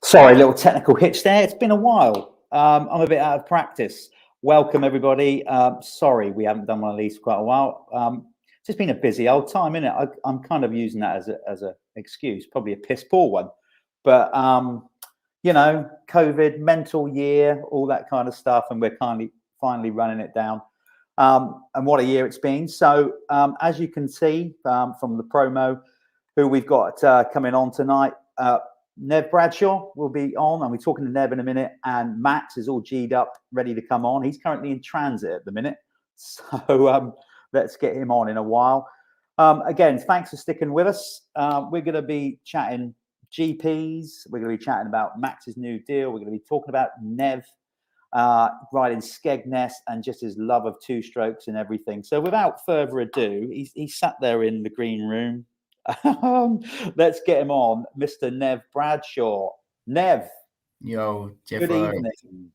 Sorry, little technical hitch there. It's been a while. I'm a bit out of practice. Welcome, everybody. Sorry, we haven't done one of these for quite a while. It's just been a busy old time, isn't it? I'm kind of using that as a excuse, probably a piss poor one. But, you know, COVID, mental year, all that kind of stuff. And we're finally running it down. And what a year it's been. So as you can see from the promo, who we've got coming on tonight, Nev Bradshaw will be on. I'll be talking to Nev in a minute. And Max is all G'd up, ready to come on. He's currently in transit at the minute. So let's get him on in a while. Again, thanks for sticking with us. We're going to be chatting GPs. We're going to be chatting about Max's new deal. We're going to be talking about Nev riding Skegness and just his love of two strokes and everything. So without further ado, he sat there in the green room. Let's get him on, Mr. Nev Bradshaw. Nev. Yo, Jeffro. Good evening.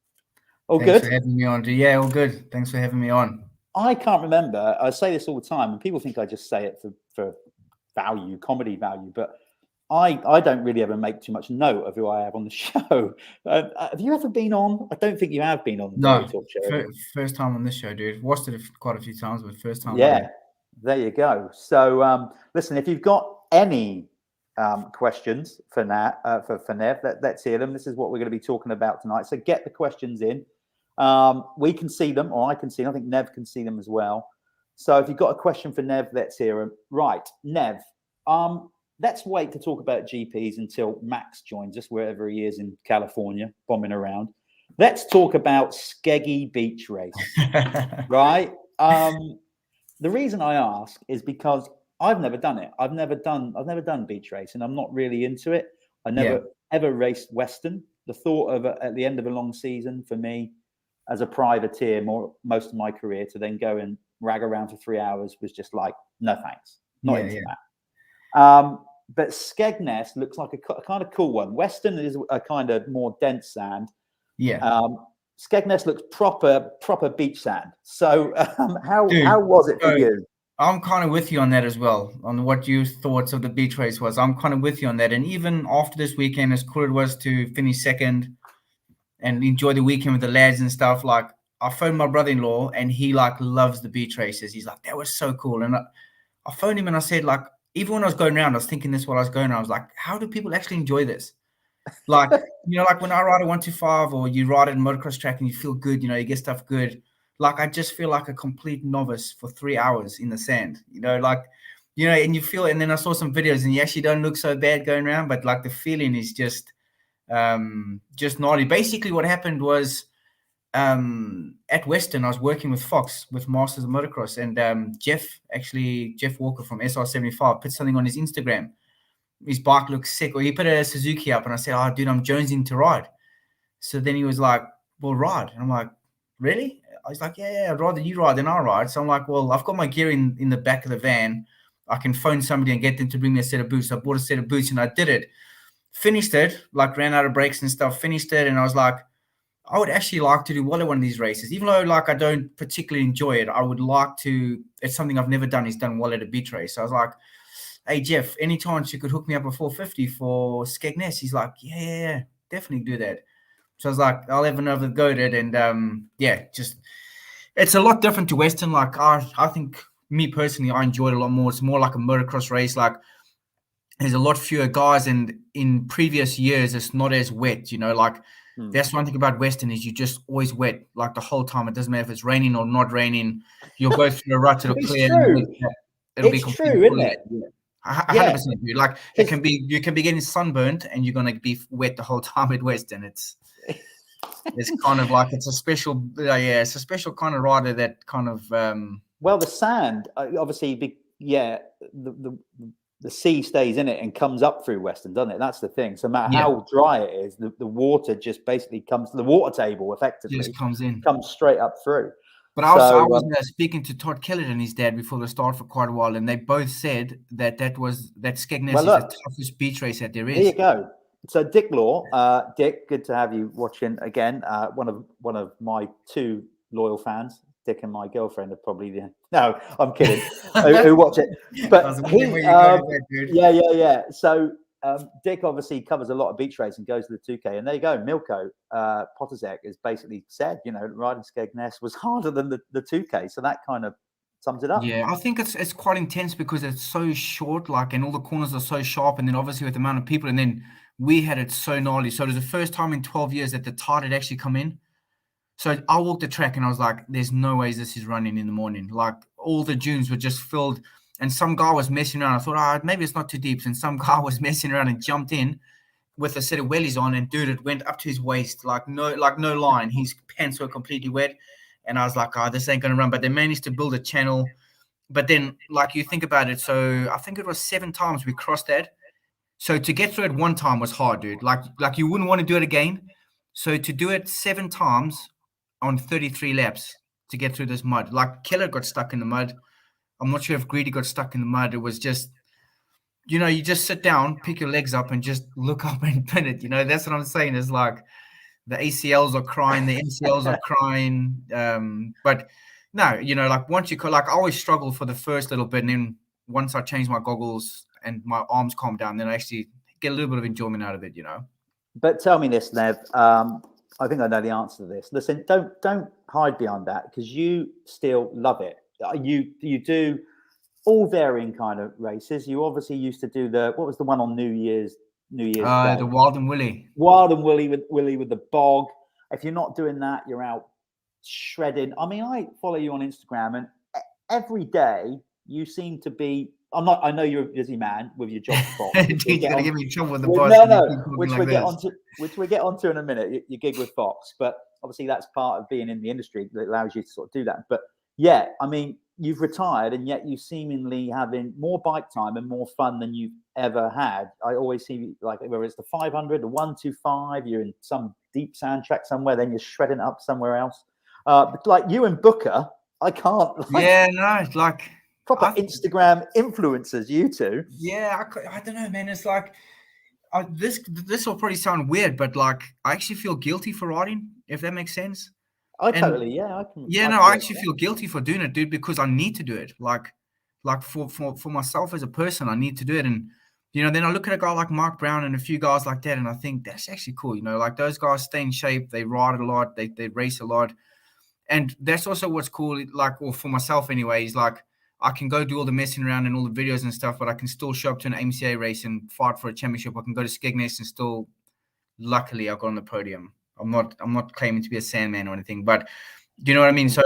All Thanks good? for having me on. Yeah, all good. Thanks for having me on. I can't remember. I say this all the time, and people think I just say it for value, comedy value, but I don't really ever make too much note of who I have on the show. Have you ever been on? I don't think you have been on the No, Talk Show. first time on this show, dude. Watched it quite a few times, but first time. Yeah, there you go. So listen, if you've got any questions for Nev, let's hear them. This is what we're going to be talking about tonight. So get the questions in. We can see them, or I can see them. I think Nev can see them as well. So if you've got a question for Nev, let's hear them. Right, Nev. Let's wait to talk about GPs until Max joins us, wherever he is in California, bombing around. Let's talk about Skegness Beach race, right? The reason I ask is because I've never done it. I've never done beach race, and I'm not really into it. I never ever raced Western. The thought of at the end of a long season for me, as a privateer, most of my career, to then go and rag around for 3 hours was just like, no thanks, not into that. But Skegness looks like a kind of cool one. Western is a kind of more dense sand. Yeah. Skegness looks proper beach sand. So how was it for you? I'm kind of with you on that as well, on what your thoughts of the beach race was. I'm kind of with you on that. And even after this weekend, as cool it was to finish second and enjoy the weekend with the lads and stuff, like I phoned my brother-in-law and he like loves the beach races. He's like, that was so cool. And I phoned him and I said, like, even when I was going around, I was thinking this while I was going around. I was like, how do people actually enjoy this? Like, you know, like when I ride a 125 or you ride it in motocross track and you feel good, you know, you get stuff good. Like, I just feel like a complete novice for 3 hours in the sand, you know, like, you know, and you feel, and then I saw some videos and you actually don't look so bad going around, but like the feeling is just naughty. Basically what happened was, at Western, I was working with Fox with Masters of Motocross, and Jeff Walker from SR75 put something on his Instagram. His bike looks sick, or he put a Suzuki up, and I said, "Oh, dude, I'm jonesing to ride." So then he was like, "Well, ride." And I'm like, "Really?" I was like, "Yeah, I'd rather you ride than I ride." So I'm like, "Well, I've got my gear in the back of the van. I can phone somebody and get them to bring me a set of boots." So I bought a set of boots, and I did it. Finished it, like ran out of brakes and stuff. Finished it, and I was like, I would actually like to do well at one of these races, even though like I don't particularly enjoy it. I would like to. It's something I've never done. Is done well at a beach race. So I was like, "Hey Jeff, any chance you could hook me up a 450 for Skegness?" He's like, "Yeah, definitely do that." So I was like, "I'll have another go at it." And just it's a lot different to Western. Like I think me personally, I enjoyed it a lot more. It's more like a motocross race. Like there's a lot fewer guys, and in previous years, it's not as wet. You know, like. That's one thing about Western is you're just always wet, like the whole time. It doesn't matter if it's raining or not raining. You'll go through a rut. It'll clear. It'll be true, isn't it? 100%. Dude. Like you can be getting sunburnt and you're gonna be wet the whole time at Western. It's kind of like it's a special, it's a special kind of rider that kind of. Well, the sand, obviously, the sea stays in it and comes up through Western, doesn't it? That's the thing. So no matter how dry it is, the water just basically comes to the water table effectively. Just comes straight up through. But I was speaking to Todd Kellett and his dad before the start for quite a while, and they both said that Skegness is the toughest beach race that there is. There you go. So Dick Law, Dick, good to have you watching again. One of my two loyal fans. Dick and my girlfriend are probably no, I'm kidding. who watch it? But he, yeah. So Dick obviously covers a lot of beach racing, goes to the 2K, and there you go. Milko Potazek has basically said, riding Skegness was harder than the 2K. So that kind of sums it up. Yeah, I think it's quite intense because it's so short, and all the corners are so sharp, and then obviously with the amount of people, and then we had it so gnarly. So it was the first time in 12 years that the tide had actually come in. So I walked the track and I was like, there's no ways this is running in the morning. Like all the dunes were just filled, and some guy was messing around. I thought, maybe it's not too deep. And some guy was messing around and jumped in with a set of wellies on, and dude, it went up to his waist, no line. His pants were completely wet. And I was like, this ain't going to run. But they managed to build a channel. But then, you think about it, so I think it was 7 times we crossed that. So to get through it one time was hard, dude. Like you wouldn't want to do it again. So to do it 7 times on 33 laps to get through this mud. Like Keller got stuck in the mud. I'm not sure if Greedy got stuck in the mud. It was just, you just sit down, pick your legs up, and just look up and pin it. That's what I'm saying is like the ACLs are crying, the MCLs are crying. But no, once you I always struggle for the first little bit, and then once I change my goggles and my arms calm down, then I actually get a little bit of enjoyment out of it, But tell me this, Nev. I think I know the answer to this. Listen, don't hide behind that, because you still love it. You do all varying kind of races. You obviously used to do what was the one on New Year's Day? The Wild and Willy. Wild and Willy with the bog. If you're not doing that, you're out shredding. I mean, I follow you on Instagram, and every day you seem to be. I know you're a busy man with your job spot. You're gonna give me trouble with the boss. No, which we get onto in a minute. You gig with Fox, but obviously that's part of being in the industry that allows you to sort of do that. But yeah, I mean, you've retired, and yet you seemingly having more bike time and more fun than you've ever had. I always see you, whether it's the 500, the 125, you're in some deep sand track somewhere, then you're shredding it up somewhere else. But like you and Booker, I can't. Proper Instagram influencers, you two. Yeah, I don't know, man. It's like this will probably sound weird, but I actually feel guilty for riding, if that makes sense. I actually feel guilty for doing it, dude, because I need to do it. For myself as a person, I need to do it. And then I look at a guy like Mark Brown and a few guys like that, and I think that's actually cool. Those guys stay in shape, they ride a lot, they race a lot, and that's also what's cool. Or for myself, anyways, I can go do all the messing around and all the videos and stuff, but I can still show up to an MCA race and fight for a championship. I can go to Skegness and still, luckily, I got on the podium. I'm not claiming to be a Sandman or anything, but do you know what I mean? So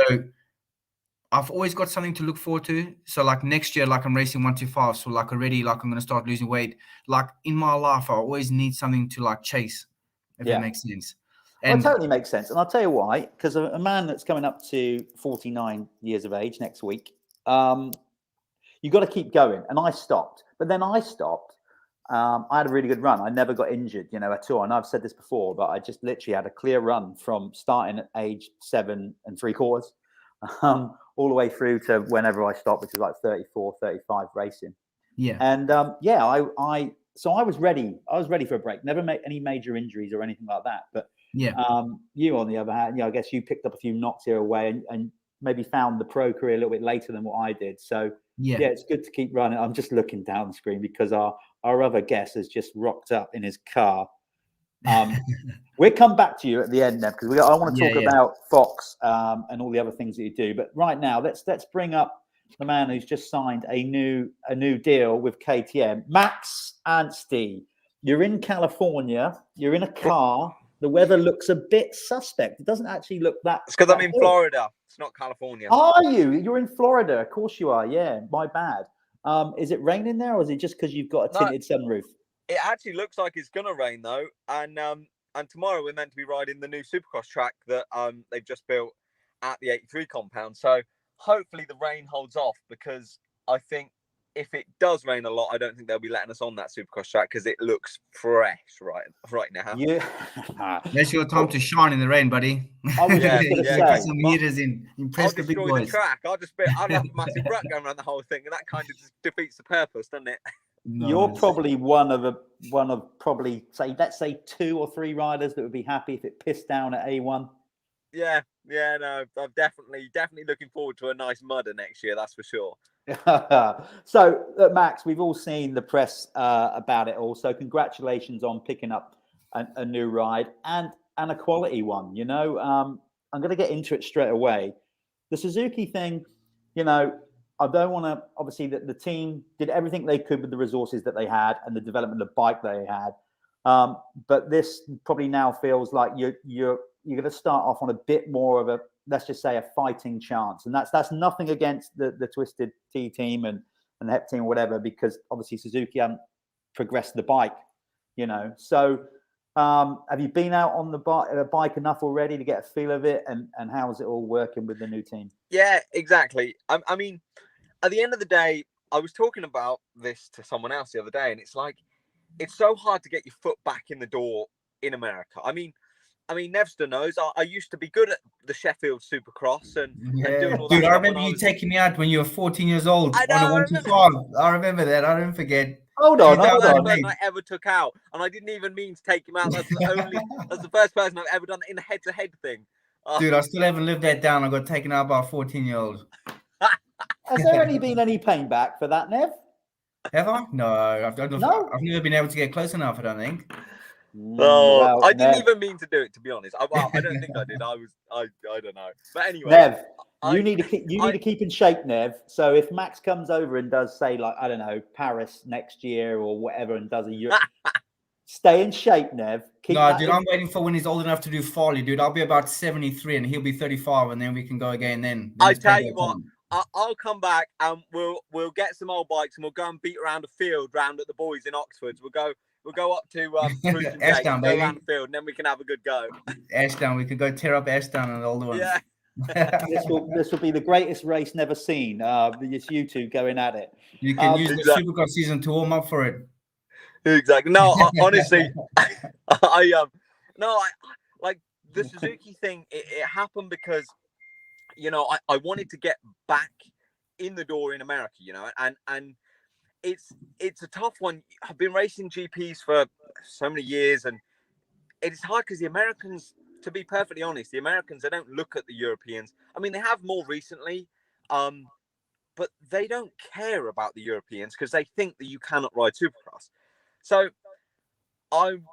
I've always got something to look forward to. So next year, I'm racing 125. So already, I'm going to start losing weight. In my life, I always need something to chase, if that makes sense. And it totally makes sense. And I'll tell you why, because a man that's coming up to 49 years of age next week, you got to keep going. And I stopped, but then I stopped. I had a really good run. I never got injured, at all. And I've said this before, but I just literally had a clear run from starting at age 7 3/4, all the way through to whenever I stopped, which was 34, 35 racing. Yeah. And so I was ready. I was ready for a break. Never made any major injuries or anything like that. But yeah, you on the other hand, I guess you picked up a few knocks here away and maybe found the pro career a little bit later than what I did. So yeah, it's good to keep running. I'm just looking down the screen because our other guest has just rocked up in his car. We'll come back to you at the end then, because I want to talk about Fox and all the other things that you do. But right now, let's bring up the man who's just signed a new deal with KTM, Max Anstie. You're in California. You're in a car. The weather looks a bit suspect. It doesn't actually look that. It's because I'm in Florida. It's not California. Are you? You're in Florida. Of course you are. Yeah, my bad. Is it raining there, or is it just because you've got a tinted sunroof? It actually looks like it's gonna rain though, and tomorrow we're meant to be riding the new Supercross track that they've just built at the 83 compound. So hopefully the rain holds off, because I think if it does rain a lot, I don't think they'll be letting us on that Supercross track because it looks fresh right now. Yeah, that's your time to shine in the rain, buddy. I was put some meters in. Impress the big boys. The track. I'll have a massive rut going around the whole thing, and that kind of just defeats the purpose, doesn't it? Nice. You're probably one of probably let's say 2 or 3 riders that would be happy if it pissed down at A1. Yeah, no, I'm definitely looking forward to a nice mudder next year. That's for sure. So, Max, we've all seen the press about it all. So, congratulations on picking up a new ride and a quality one. I'm going to get into it straight away. The Suzuki thing, I don't want to. Obviously, the team did everything they could with the resources that they had and the development of the bike they had. But this probably now feels like you're going to start off on a bit more of a, let's just say, a fighting chance. And that's nothing against the Twisted T team and the HEP team or whatever, because obviously Suzuki haven't progressed the bike, So have you been out on the bike enough already to get a feel of it? And how's it all working with the new team? Yeah, exactly. I mean, at the end of the day, I was talking about this to someone else the other day, and it's like, it's so hard to get your foot back in the door in America. I mean, Nevster knows I used to be good at the Sheffield Supercross and doing all that. Dude, I remember you taking me out when you were 14 years old on a 125. I remember that. I don't forget. Hold on. That's the first person I ever took out, and I didn't even mean to take him out. That's the first person I've ever done in a head-to-head thing. Dude, I still haven't lived that down. I got taken out by a 14-year-old. Has there been any pain back for that, Nev? Have I? No, I've never been able to get close enough, I don't think. Well, I didn't even mean to do it, to be honest. I don't think I did. I don't know. But anyway, Nev, you need to keep in shape, Nev. So if Max comes over and does, say, like, I don't know, Paris next year or whatever, and does a Europe, stay in shape, Nev. Dude, I'm waiting for when he's old enough to do Farley, dude. I'll be about 73 and he'll be 35, and then we can go again. Then I tell you what, I'll come back and we'll get some old bikes and we'll go and beat around a field round at the boys in Oxford. We'll go up to Ashdown, baby. Go around the field, and then we can have a good go. Ashdown, we could go tear up Ashdown and the older ones. Yeah. This will be the greatest race never seen. It's you two going at it. You can use the Supercross season to warm up for it. Exactly. No, honestly, I like the Suzuki thing. It happened because I wanted to get back in the door in America, and it's a tough one. I've been racing GPs for so many years, and it's hard because the Americans, to be perfectly honest, they don't look at the Europeans. I mean, they have more recently, but they don't care about the Europeans because they think that you cannot ride Supercross. So I'm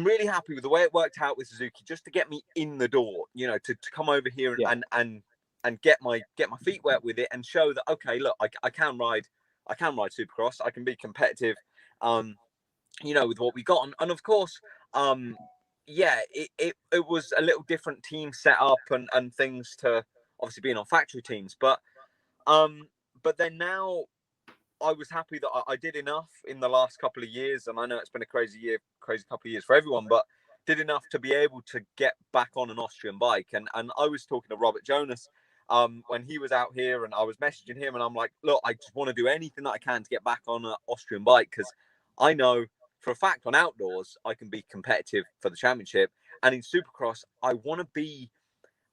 really happy with the way it worked out with Suzuki, just to get me in the door, to come over here and get my feet wet with it and show that, okay, look, I can ride Supercross. I can be competitive, with what we got. And of course, it was a little different team set up and things to obviously being on factory teams. But then now I was happy that I did enough in the last couple of years. And I know it's been a crazy couple of years for everyone, but did enough to be able to get back on an Austrian bike. And I was talking to Robert Jonas when he was out here, and I was messaging him, and I'm like, look, I just want to do anything that I can to get back on an Austrian bike, because I know for a fact on outdoors I can be competitive for the championship, and in Supercross I want to be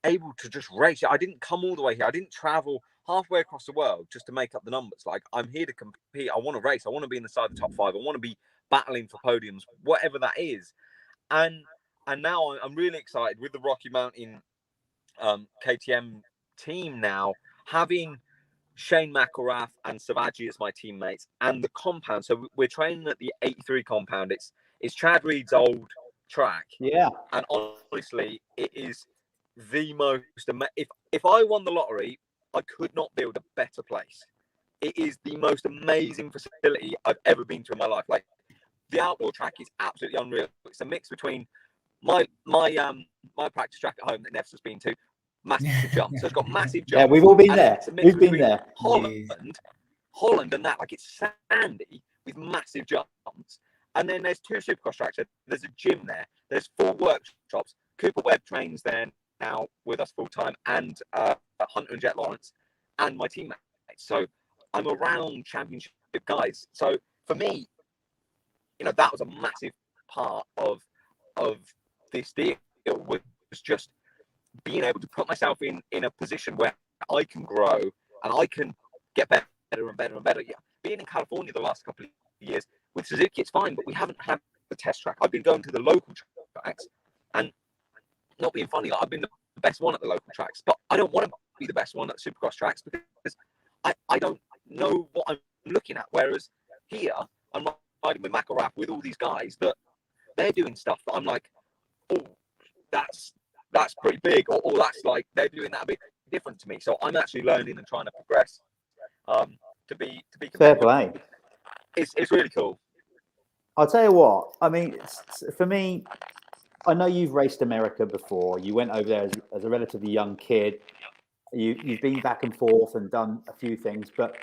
able to just race. I didn't come all the way here. I didn't travel halfway across the world just to make up the numbers. Like, I'm here to compete. I want to race. I want to be in the side of the top 5. I want to be battling for podiums, whatever that is. And now I'm really excited with the Rocky Mountain KTM team now, having Shane McElrath and Savaji as my teammates, and the compound. So we're training at the 83 compound. It's Chad Reed's old track. Yeah. And honestly, it is the most. If I won the lottery, I could not build a better place. It is the most amazing facility I've ever been to in my life. Like, the outdoor track is absolutely unreal. It's a mix between my practice track at home that Nev's has been to. Massive jumps. So it's got massive jumps. Yeah, we've all been there. We've been there. Holland and that, like, it's sandy with massive jumps. And then there's 2 Supercross tracks. There's a gym there. There's 4 workshops. Cooper Webb trains there now with us full time, and Hunter and Jet Lawrence, and my teammates. So I'm around championship guys. So for me, that was a massive part of this deal, was just being able to put myself in a position where I can grow and I can get better and better and better. Yeah, being in California the last couple of years with Suzuki, it's fine, but we haven't had the test track. I've been going to the local tracks, and not being funny, like I've been the best one at the local tracks, but I don't want to be the best one at the Supercross tracks because I don't know what I'm looking at. Whereas here, I'm riding with McElrath with all these guys that they're doing stuff that I'm like, oh, that's pretty big, or that's like they're doing that a bit different to me. So I'm actually learning and trying to progress to be Fair play. It's really cool. I'll tell you what. I mean, for me, I know you've raced America before. You went over there as a relatively young kid. You've been back and forth and done a few things, but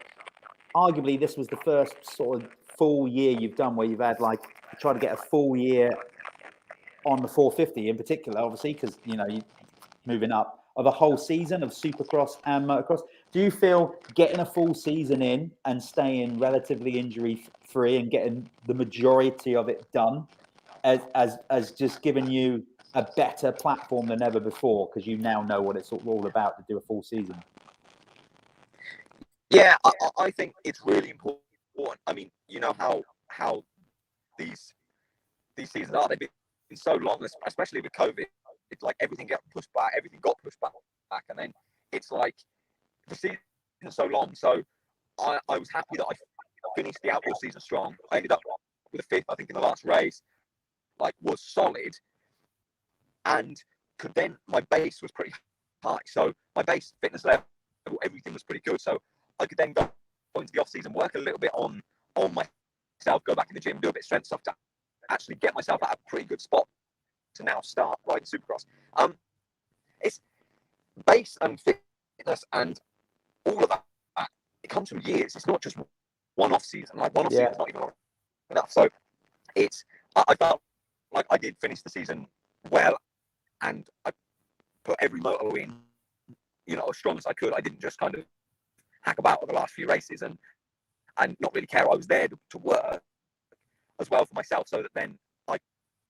arguably this was the first sort of full year you've done where you've had like try to get a full year on the 450 in particular, obviously, because you moving up of a whole season of Supercross and Motocross. Do you feel getting a full season in and staying relatively injury free and getting the majority of it done as just giving you a better platform than ever before, because you now know what it's all about to do a full season? Yeah, I think it's really important. I mean, you know how these seasons are. They've been so long, especially with COVID. It's like everything got pushed back. Everything got pushed back, and then it's like the season is so long. So I was happy that I finished the outdoor season strong. I ended up with a fifth, I think, in the last race. Like, was solid, and my base was pretty high. So my base fitness level, everything was pretty good. So I could then go into the off season, work a little bit on myself, go back in the gym, do a bit of strength stuff to actually get myself at a pretty good spot to now start riding Supercross. It's base and fitness and all of that. It comes from years. It's not just one off season. Like one off season is not even enough. So I felt like I did finish the season well, and I put every moto in, as strong as I could. I didn't just kind of hack about with the last few races and not really care. I was there to work as well for myself, so that then I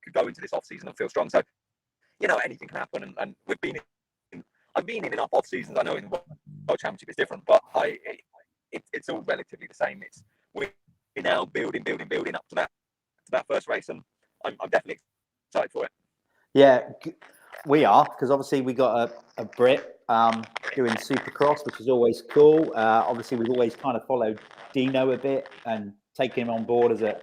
could go into this off season and feel strong. So, anything can happen, and I've been in enough off seasons. I know in the World Championship it's different, but it's all relatively the same. We're now building up to that first race, and I'm definitely excited for it. Yeah, we are, because obviously we got a Brit doing Supercross, which is always cool. Obviously, we've always kind of followed Dino a bit and taken him on board as a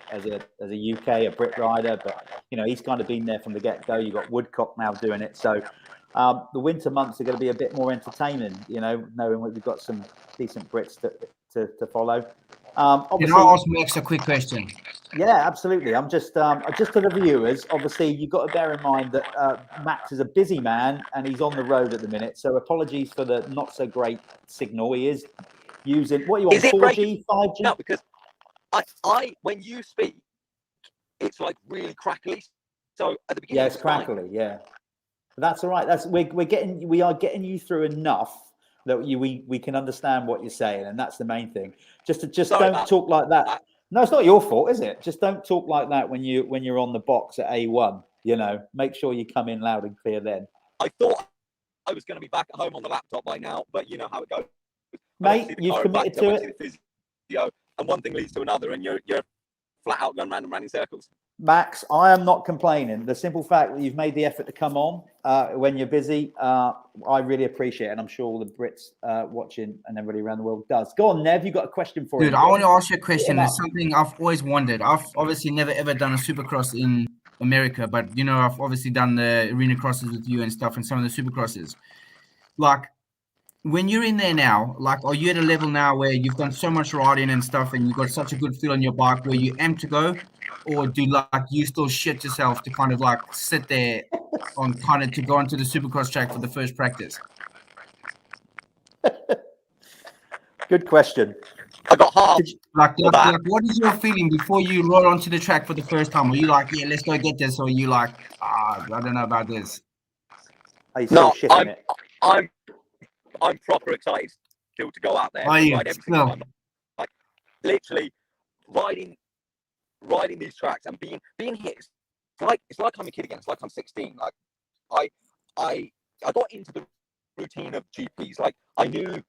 UK, a Brit rider, but he's kind of been there from the get-go. You've got Woodcock now doing it, so the winter months are going to be a bit more entertaining, knowing we've got some decent Brits to follow. Can I ask Max a quick question? Yeah, absolutely. I'm just to the viewers. Obviously, you've got to bear in mind that Max is a busy man and he's on the road at the minute. So apologies for the not so great signal. He is using what you want, 4G, 5G? No, because I when you speak, it's like really crackly. So at the beginning, it's crackly. Yeah, that's all right. We are getting you through enough that we can understand what you're saying, and that's the main thing. Just don't talk like that. No, it's not your fault, is it? Just don't talk like that when you're on the box at A1. Make sure you come in loud and clear then. I thought I was going to be back at home on the laptop by now, but you know how it goes. Mate, you've committed to it. And one thing leads to another, and you're flat out going round in circles. Max, I am not complaining. The simple fact that you've made the effort to come on when you're busy, I really appreciate it. And I'm sure all the Brits watching and everybody around the world does. Go on, Nev, you got a question for Dude, him? I want to ask you a question. It's something I've always wondered. I've obviously never ever done a Supercross in America, but I've obviously done the arena crosses with you and stuff, and some of the Supercrosses. Like, when you're in there now, like, are you at a level now where you've done so much riding and stuff, and you've got such a good feel on your bike where you aim to go, or do you still shit yourself to kind of like sit there on kind of to go onto the Supercross track for the first practice? Good question. I got half. Like, what is your feeling before you roll onto the track for the first time? Are you like, yeah, let's go get this, or are you like, I don't know about this? Are you still shitting it? I'm proper excited still to go out there. Are you? Ride every single time. Like, literally riding these tracks and being hit. It's like I'm a kid again. It's like I'm 16. Like I got into the routine of GPs. Like, I knew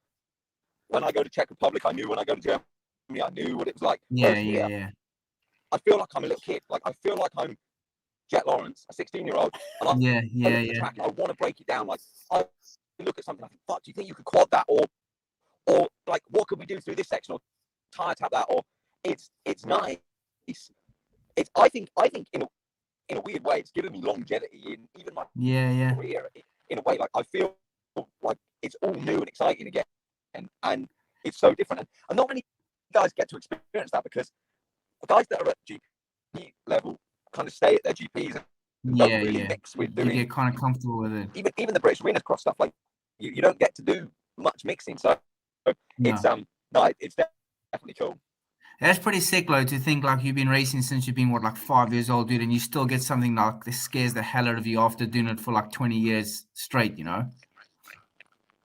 when I go to Czech Republic, I knew when I go to Germany, I knew what it was like. Yeah. I feel like I'm a little kid. Like, I feel like I'm Jet Lawrence, a 16-year-old, and I Yeah, look at the track and I want to break it down. Like, I look at something like, fuck, do you think you could quad that, or like, what could we do through this section, or tire tap that, or it's nice. I think in a weird way, it's given me longevity in even my career. In a way, like, I feel like it's all new and exciting again, and it's so different. And not many guys get to experience that, because the guys that are at GP level kind of stay at their GPs and don't really mix with doing. You get kind of comfortable with it. Even the British Arena Cross stuff, like, you don't get to do much mixing, so it's it's definitely cool. That's pretty sick, though, to think like you've been racing since you've been, 5 years old, dude, and you still get something like this scares the hell out of you after doing it for like 20 years straight, you know?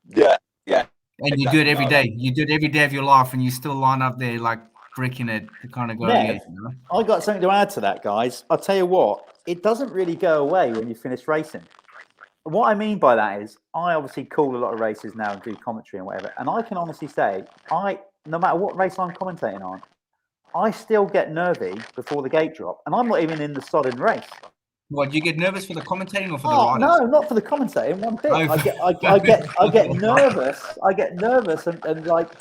Yeah. And exactly. You do it every day. You do it every day of your life, and you still line up there like bricking it to kind of go again, you know? I got something to add to that, guys. I'll tell you what, it doesn't really go away when you finish racing. What I mean by that is, I obviously call a lot of races now and do commentary and whatever, and I can honestly say, no matter what race I'm commentating on, I still get nervy before the gate drop, and I'm not even in the sodden race. What, do you get nervous for the commentating or for the riders? No, not for the commentating. One bit. I get nervous. I get nervous, and like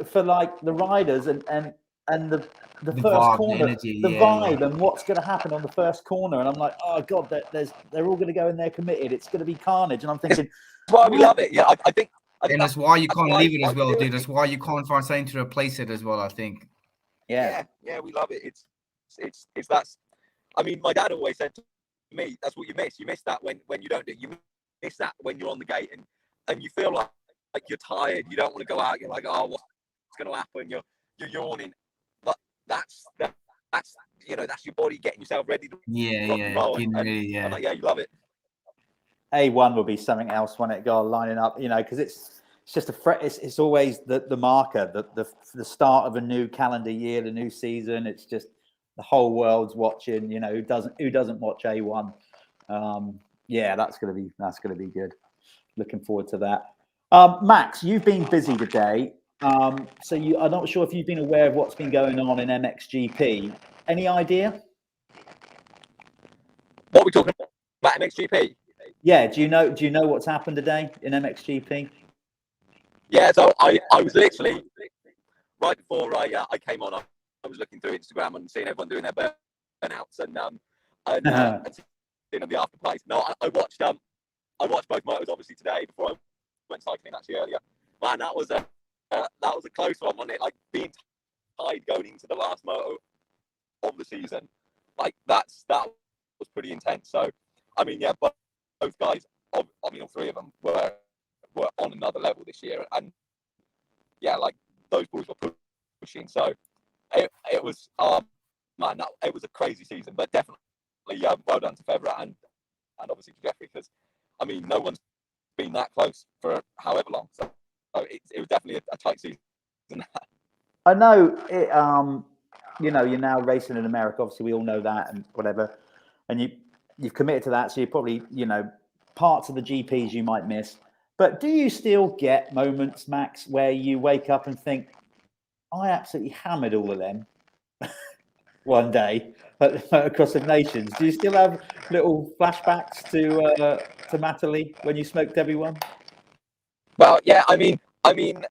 for like the riders and the first vibe, corner, the energy, the vibe, and what's going to happen on the first corner. And I'm like, oh god, they're all going to go in there committed. It's going to be carnage. And I'm thinking, that's why we love it. Yeah, I think. And that's why you can't leave it as well, dude. That's why you can't find something to replace it as well, I think. Yeah, we love it. It's that's. I mean, my dad always said to me, "That's what you miss. You miss that when you don't do it. You miss that when you're on the gate and you feel like you're tired. You don't want to go out. You're like, oh, what's going to happen? You're yawning. But that's that's your body getting yourself ready to roll. And like, you love it. A1 will be something else when it go lining up, because it's just it's always the marker, the start of a new calendar year, the new season. It's just the whole world's watching. Who doesn't watch A1? That's gonna be good. Looking forward to that. Max, you've been busy today, so I'm not sure if you've been aware of what's been going on in MXGP. Any idea? What are we talking about MXGP? Yeah, do you know what's happened today in MXGP? Yeah, so I was literally right before I came on. I was looking through Instagram and seeing everyone doing their burnouts and seeing the after plays. No, I watched both motos obviously today before I went cycling actually earlier. Man, that was a close one, wasn't it? Like being tied going into the last moto of the season, like that was pretty intense. So I mean, yeah, but both guys, all three of them were on another level this year, and yeah, like those boys were pushing. So it was it was a crazy season, but definitely well done to Federer and obviously to Jeffrey, because I mean no one's been that close for however long. So it was definitely a tight season. I know it. You're now racing in America. Obviously, we all know that and whatever, and you've committed to that, so you probably, parts of the GPs you might miss. But do you still get moments, Max, where you wake up and think, I absolutely hammered all of them one day across the nations? Do you still have little flashbacks to Matterley when you smoked everyone? Well, yeah, I mean, the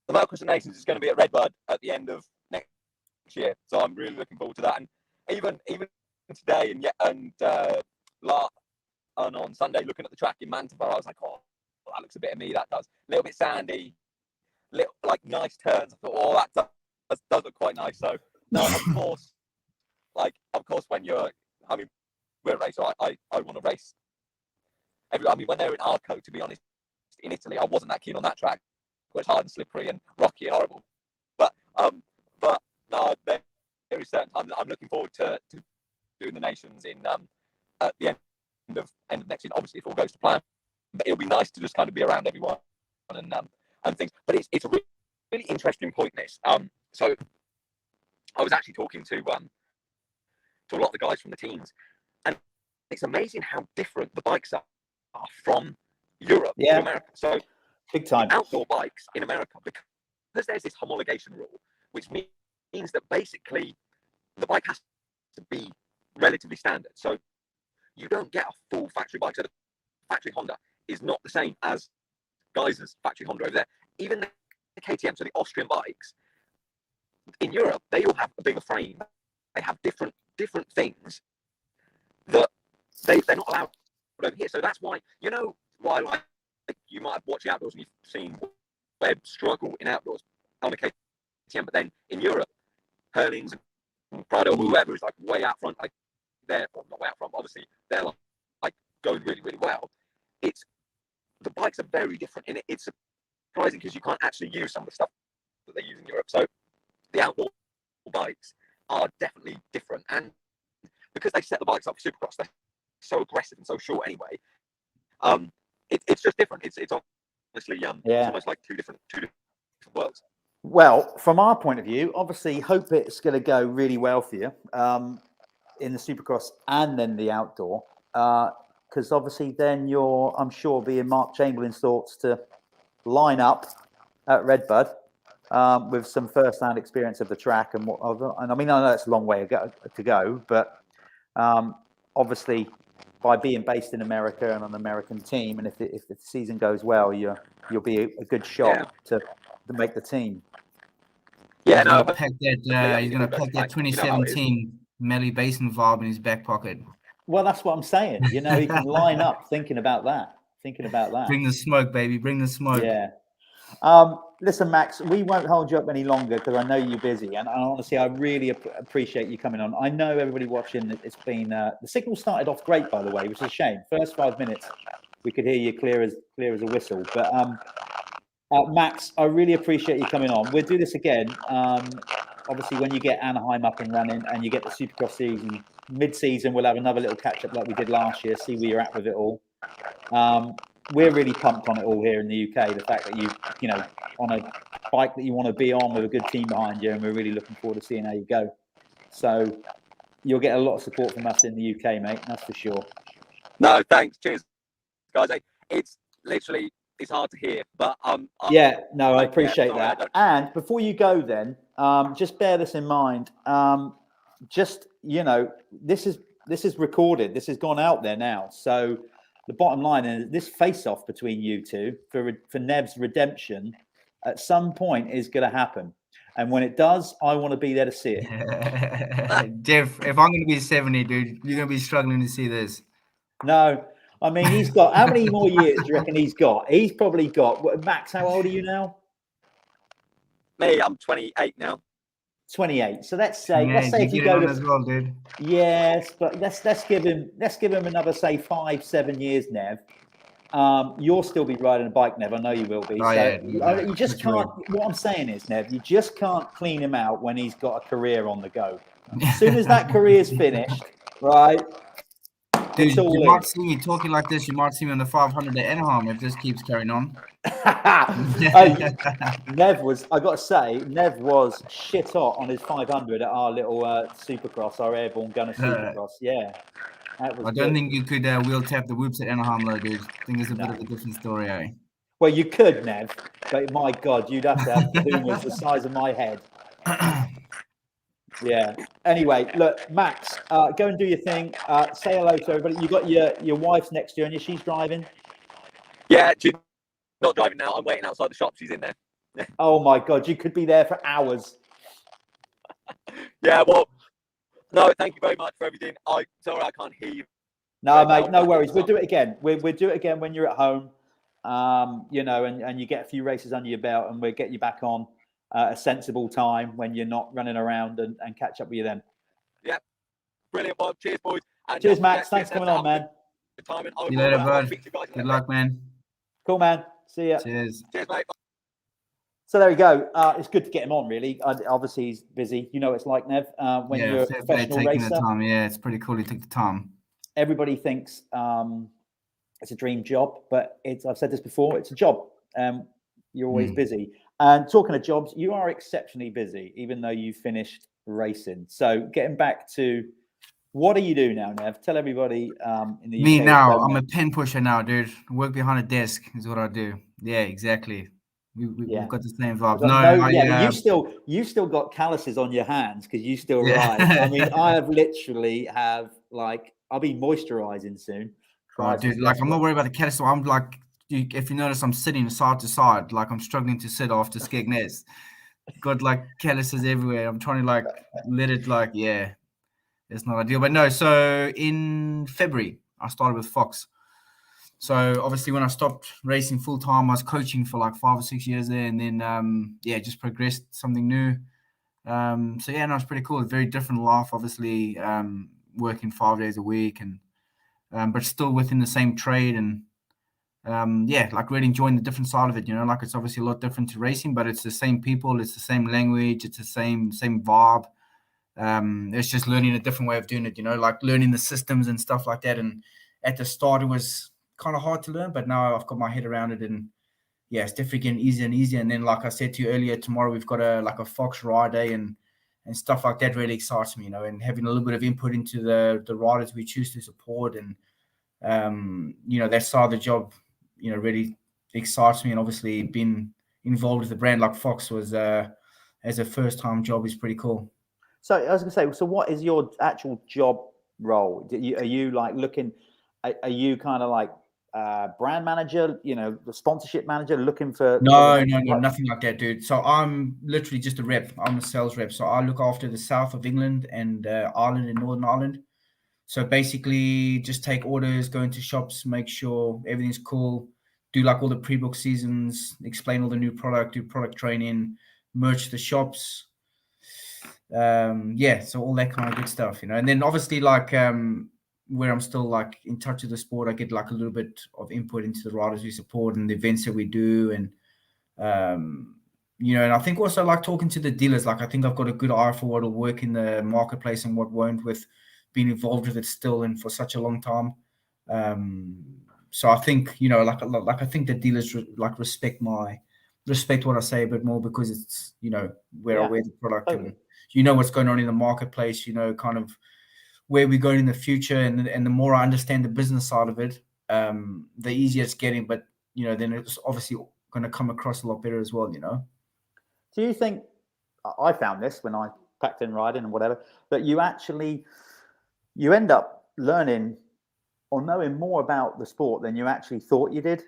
Motocross Nations is going to be at Redbird at the end of next year, so I'm really looking forward to that. And even today and on Sunday, looking at the track in Mantoville, I was like, oh, that looks a bit of me. That does a little bit sandy, little like nice turns. I thought, oh, that does look quite nice. So no, of course, when we're a racer, I want to race. When they're in Arco, to be honest, in Italy, I wasn't that keen on that track. It was hard and slippery and rocky and horrible. But no, there is certain times I'm looking forward to doing the nations in at the end of next year. Obviously, if all goes to plan, but it'll be nice to just kind of be around everyone and things. But it's a really interesting point. This so I was actually talking to a lot of the guys from the teams, and it's amazing how different the bikes are from Europe to America. So big time outdoor bikes in America, because there's this homologation rule, which means that basically the bike has to be relatively standard. So you don't get a full factory bike. So the factory Honda is not the same as Geiser's factory Honda over there. Even the KTM, so the Austrian bikes in Europe, they all have a bigger frame. They have different things that they're not allowed over here. So that's why, you know, why like you might have watched the outdoors and you've seen Webb struggle in outdoors on the KTM, but then in Europe, Hurlings and Prado, whoever is like way out front, like they're not way out front, but obviously they're like going really, really well. It's the bikes are very different, and it's surprising because you can't actually use some of the stuff that they use in Europe. So the outdoor bikes are definitely different, and because they set the bikes up for Supercross, they're so aggressive and so short anyway. It's just different. It's honestly it's almost like two different worlds. Well, from our point of view, obviously, hope it's going to go really well for you in the Supercross and then the outdoor, because obviously then you're, I'm sure, being Mark Chamberlain's thoughts to line up at Redbud with some first-hand experience of the track and what other. And I mean, I know it's a long way to go, but obviously, by being based in America and an American team, and if the season goes well, you'll be a good shot to make the team. Yeah, he's gonna pack that 2017 Melly Basin vibe in his back pocket. Well, that's what I'm saying. You know, he can line up thinking about that. Bring the smoke, baby. Bring the smoke. Yeah. Listen, Max, we won't hold you up any longer because I know you're busy, and honestly, I really appreciate you coming on. I know everybody watching. It's been the signal started off great, by the way, which is a shame. First 5 minutes, we could hear you clear as a whistle. But Max, I really appreciate you coming on. We'll do this again. Obviously, when you get Anaheim up and running and you get the Supercross season mid-season, we'll have another little catch up like we did last year. See where you're at with it all. We're really pumped on it all here in the UK. The fact that you know, on a bike that you want to be on with a good team behind you, and we're really looking forward to seeing how you go. So you'll get a lot of support from us in the UK, mate. That's for sure. No, thanks. Cheers, guys. It's literally, it's hard to hear, but I appreciate that. And before you go, then just bear this in mind. Just, you know, this is recorded. This has gone out there now. So the bottom line is this face-off between you two for Nev's redemption at some point is going to happen. And when it does, I want to be there to see it. Jeff, if I'm going to be 70, dude, you're going to be struggling to see this. No. I mean, he's got, how many more years do you reckon he's got? He's probably got, Max, how old are you now? Me, I'm 28 now. 28. So let's say if you go to as well, dude. Yes, but let's give him another, say, 5-7 years, Nev. You'll still be riding a bike, Nev. I know you will be. You just can't. What I'm saying is, Nev, you just can't clean him out when he's got a career on the go. As soon as that career's finished, right? Dude, you might see me talking like this. You might see me on the 500 at Anaheim if this keeps carrying on. Nev was, I got to say, Nev was shit hot on his 500 at our little Supercross, our Airborne Gunner Supercross. Yeah. I don't think you could wheel tap the whoops at Anaheim, though, dude. I think it's a bit of a different story, eh? Well, you could, Nev, but my God, you'd have to have kahunas the size of my head. Yeah. Anyway, look, Max, go and do your thing. Say hello to everybody. You got your wife's next to you, and she's driving. Yeah, she's not driving now. I'm waiting outside the shop. She's in there. Oh my God, you could be there for hours. Yeah. Well, no, thank you very much for everything. Sorry, I can't hear you. No, mate, no worries. We'll do it again. We'll do it again when you're at home. You know, and you get a few races under your belt, and we'll get you back on a sensible time when you're not running around and catch up with you then. Yeah, brilliant, Bob. Cheers, boys. And cheers, Max. Thanks for coming on, man. See you later, bud. Good luck, man. Cool, man. See ya. Cheers. Cheers, mate. So there we go. It's good to get him on, really. Obviously, he's busy. You know what it's like, Nev, when you're a professional racer. The time. Yeah, it's pretty cool he took the time. Everybody thinks it's a dream job, but I've said this before, it's a job. You're always busy. And talking of jobs, you are exceptionally busy, even though you finished racing. So getting back to, what do you do now, Nev? Tell everybody in the Me UK now, I'm a pen pusher now, dude. Work behind a desk is what I do. Yeah, exactly. We've got the same vibe. But No, you've still got calluses on your hands because you still Yeah. ride. I mean, I have literally like I'll be moisturising soon. Oh, Christ, dude, like I'm not worried about the callus. I'm like, if you notice, I'm sitting side to side. Like I'm struggling to sit after Skegness. Got like calluses everywhere. I'm trying to like let it like, yeah, it's not ideal. But no, so in February, I started with Fox. So obviously when I stopped racing full time, I was coaching for like 5 or 6 years there, and then just progressed something new. So yeah, no, it's pretty cool. It's a very different life, obviously, working 5 days a week and but still within the same trade, and like really enjoying the different side of it. Like it's obviously a lot different to racing, but it's the same people, it's the same language, it's the same vibe. It's just learning a different way of doing it, like learning the systems and stuff like that. And at the start, it was kind of hard to learn, but now I've got my head around it, and yeah, it's definitely getting easier and easier. And then, like I said to you earlier, tomorrow we've got a Fox ride day and stuff like that really excites me, and having a little bit of input into the riders we choose to support, and that side of the job, really excites me. And obviously being involved with the brand like Fox was as a first time job is pretty cool. So I was going to say, so what is your actual job role? Are you like looking? Are you kind of like brand manager? The sponsorship manager looking for? No, nothing like that, dude. So I'm literally just a rep. I'm a sales rep. So I look after the south of England and Ireland and Northern Ireland. So basically, just take orders, go into shops, make sure everything's cool, do like all the pre-book seasons, explain all the new product, do product training, merch the shops. So all that kind of good stuff, And then obviously, like where I'm still like in touch with the sport, I get like a little bit of input into the riders we support and the events that we do, and and I think also like talking to the dealers. Like I think I've got a good eye for what will work in the marketplace and what won't, with being involved with it still and for such a long time. So I think like I think the dealers respect what I say a bit more, because it's where I wear the product, totally. And what's going on in the marketplace, kind of where we're going in the future, and the more I understand the business side of it, the easier it's getting. But then it's obviously going to come across a lot better as well. Do you think, I found this when I packed in riding and whatever, that you end up learning or knowing more about the sport than you actually thought you did?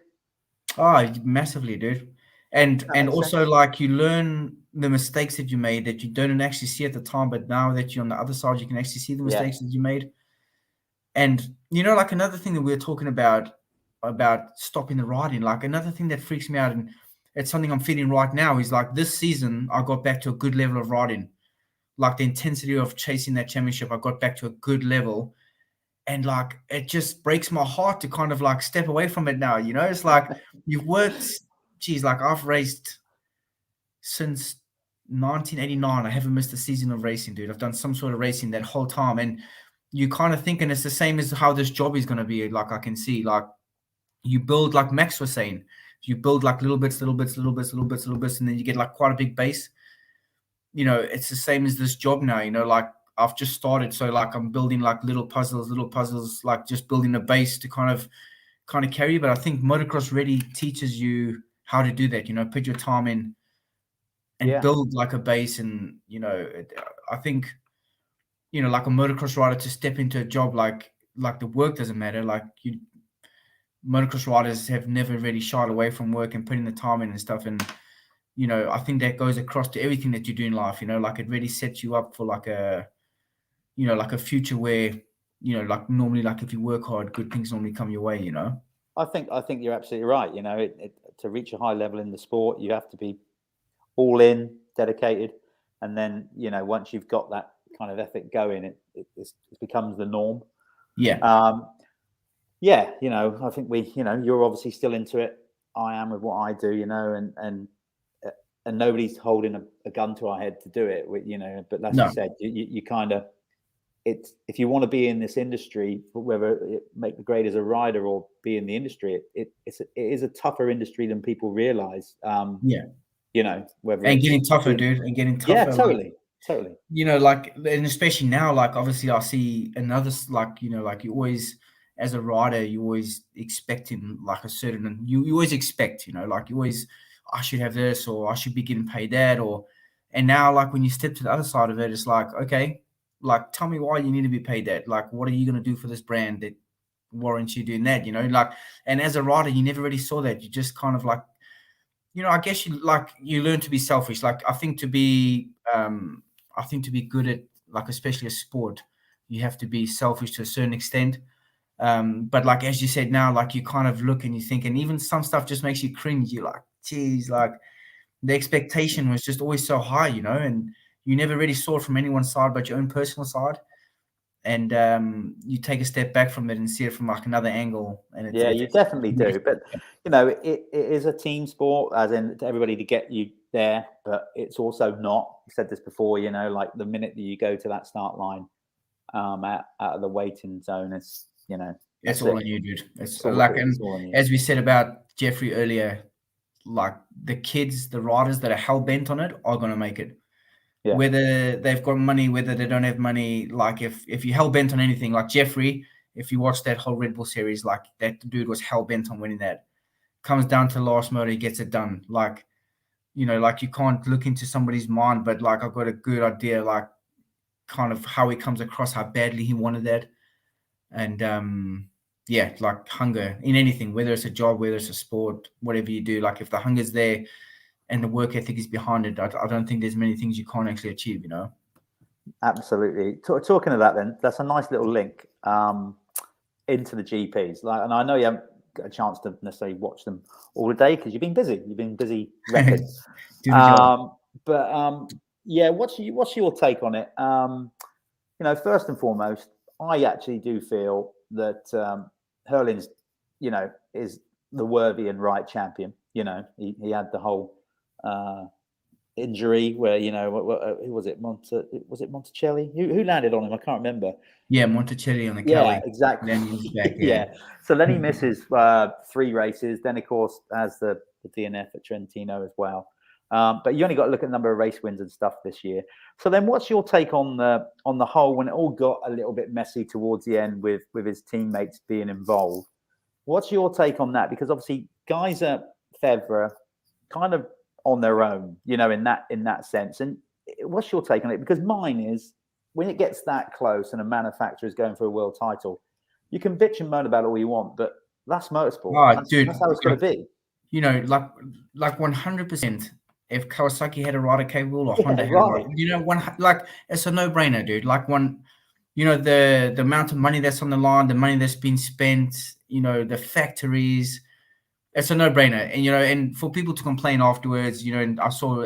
Oh, massively, dude. And also sense. Like you learn the mistakes that you made that you don't actually see at the time, but now that you're on the other side, you can actually see the mistakes that you made. And like another thing that we were talking about stopping the riding, like another thing that freaks me out, and it's something I'm feeling right now, is like this season I got back to a good level of riding. Like the intensity of chasing that championship, I got back to a good level. And like, it just breaks my heart to kind of like step away from it now. It's like you've worked, like I've raced since 1989. I haven't missed a season of racing, dude. I've done some sort of racing that whole time. And you kind of thinking it's the same as how this job is going to be. Like I can see, like you build, like Max was saying, you build like little bits, and then you get like quite a big base. It's the same as this job now, like I've just started. So like I'm building like little puzzles, like just building a base to kind of carry. But I think motocross really teaches you how to do that, put your time in and build like a base. And, I think, like a motocross rider to step into a job, like the work doesn't matter. Like motocross riders have never really shied away from work and putting the time in and stuff. And, I think that goes across to everything that you do in life, like it really sets you up for like a future where, like normally, like if you work hard, good things normally come your way, I think you're absolutely right. To reach a high level in the sport, you have to be all in, dedicated. And then, once you've got that kind of ethic going, it becomes the norm. Yeah. I think you're obviously still into it. I am with what I do, and nobody's holding a gun to our head to do it. But as you said, you kind of, if you want to be in this industry, whether it make the grade as a rider or be in the industry, it is a tougher industry than people realize. Whether and getting tougher, dude, and getting tougher. Yeah, totally. Like, and especially now, like obviously I see another, like, like you always, as a rider, you always expecting like a certain, you always expect, like you always, I should have this, or I should be getting paid that, and now like when you step to the other side of it, it's like, okay, like tell me why you need to be paid that. Like, what are you going to do for this brand that warrants you doing that? Like, and as a rider, you never really saw that. You just kind of like, I guess you learn to be selfish. Like, I think to be good at, like, especially a sport, you have to be selfish to a certain extent. But like, as you said now, like you kind of look and you think, and even some stuff just makes you cringe. You're like, geez, like the expectation was just always so high, and you never really saw it from anyone's side but your own personal side. And you take a step back from it and see it from like another angle. And you definitely do. But it is a team sport, as in everybody to get you there. But it's also not. You said this before. Like the minute that you go to that start line, out of the waiting zone, it's it's all on you, dude. It's like, and as we said about Jeffrey earlier, like the kids, the riders that are hell bent on it are going to make it. Yeah. Whether they've got money, whether they don't have money, like if you're hell bent on anything, like Jeffrey, if you watch that whole Red Bull series, like that dude was hell bent on winning that. Comes down to the last motor, he gets it done. Like, like you can't look into somebody's mind, but like I've got a good idea, like kind of how he comes across, how badly he wanted that. And like hunger in anything, whether it's a job, whether it's a sport, whatever you do, like if the hunger's there and the work ethic is behind it, I don't think there's many things you can't actually achieve, Absolutely. Talking of that, then, that's a nice little link into the GPs. Like, and I know you haven't got a chance to necessarily watch them all the day because you've been busy. You've been busy repping. What's your take on it? First and foremost, I actually do feel that Hurlin's, is the worthy and right champion. He had the whole injury where who was it? Was it Monticelli? Who landed on him? I can't remember. Yeah, Monticelli on the Cali. Yeah, exactly. Then he was back, So then he misses 3 races. Then of course has the DNF at Trentino as well. But you only got to look at the number of race wins and stuff this year. So then, what's your take on the whole when it all got a little bit messy towards the end with his teammates being involved? What's your take on that? Because obviously, guys at FXR kind of on their own, in that sense. And what's your take on it? Because mine is, when it gets that close and a manufacturer is going for a world title, you can bitch and moan about all you want, but that's motorsport. That's how it's going to be. Like 100%. If Kawasaki had a rider capable, or Honda had a rider, it's a no-brainer, dude. Like the amount of money that's on the line, the money that's been spent, the factories, it's a no-brainer. And and for people to complain afterwards, and I saw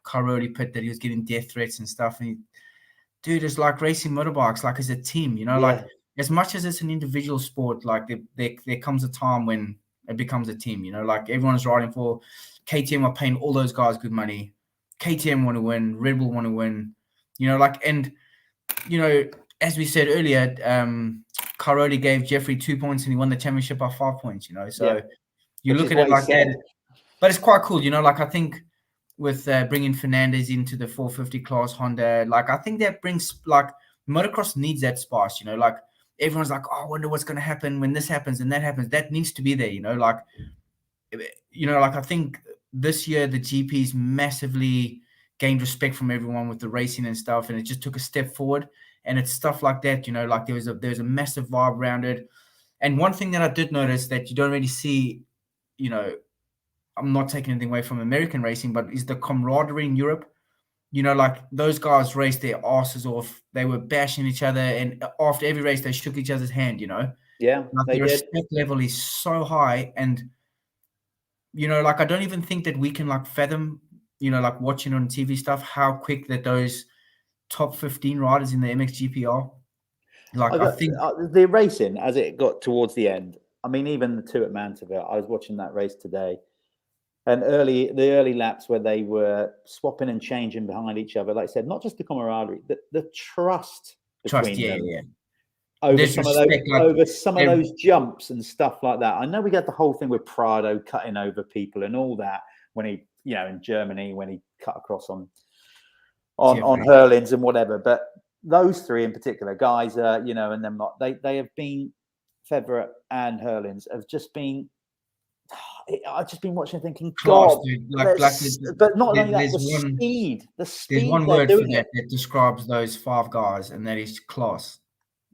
Caroli put that he was getting death threats and stuff. And dude, it's like racing motorbikes, like as a team, like as much as it's an individual sport, like there comes a time when it becomes a team, like everyone's riding for. KTM are paying all those guys good money. KTM want to win. Red Bull want to win. As we said earlier, Caroli gave Jeffrey 2 points and he won the championship by 5 points. So you look at it like that. But it's quite cool. Like I think with bringing Fernandez into the 450 class Honda, like I think that brings, like, motocross needs that spice. Like everyone's like, oh, I wonder what's going to happen when this happens and that happens. That needs to be there. Like I think this year the GPs massively gained respect from everyone with the racing and stuff, and it just took a step forward. And it's stuff like that, like there's a massive vibe around it. And one thing that I did notice that you don't really see, I'm not taking anything away from American racing, but is the camaraderie in Europe. Like those guys raced their asses off. They were bashing each other, and after every race they shook each other's hand. Yeah, like the respect level is so high. And like I don't even think that we can like fathom, like watching on TV stuff, how quick that those top 15 riders in the MXGP are. Like I think the racing as it got towards the end. I mean, even the 2 at Manteville. I was watching that race today, and the early laps where they were swapping and changing behind each other. Like I said, not just the camaraderie, the trust between them. Over some of those jumps and stuff like that. I know we got the whole thing with Prado cutting over people and all that when he, in Germany, when he cut across on Hurlins and whatever. But those 3 in particular, guys, and them lot, they have been, Federer and Hurlins have just been, I've just been watching, thinking, Class, God, dude. but not only that, there's the there's speed one they're word for doing that it. that describes those 5 guys, and that is class.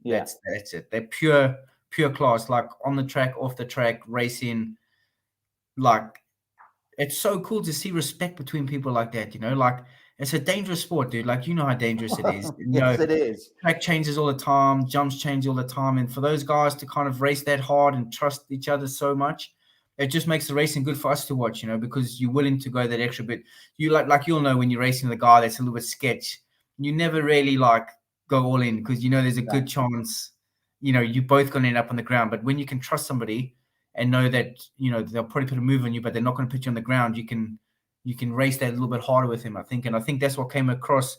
Yeah, That's it. They're pure class, like on the track, off the track, racing. Like, it's so cool to see respect between people like that, you know, like it's a dangerous sport, dude. Like, you know how dangerous it is. You yes, know, it is. track changes all the time, jumps change all the time. And for those guys to kind of race that hard and trust each other so much, it just makes the racing good for us to watch, you know, because you're willing to go that extra bit. You like you'll know when you're racing with a guy that's a little bit sketch, you never really like go all in because you know there's a good chance, you know, you're both going to end up on the ground. But when you can trust somebody and know that, you know, they'll probably put a move on you, but they're not going to put you on the ground, you can race that a little bit harder with him, I think. And I think that's what came across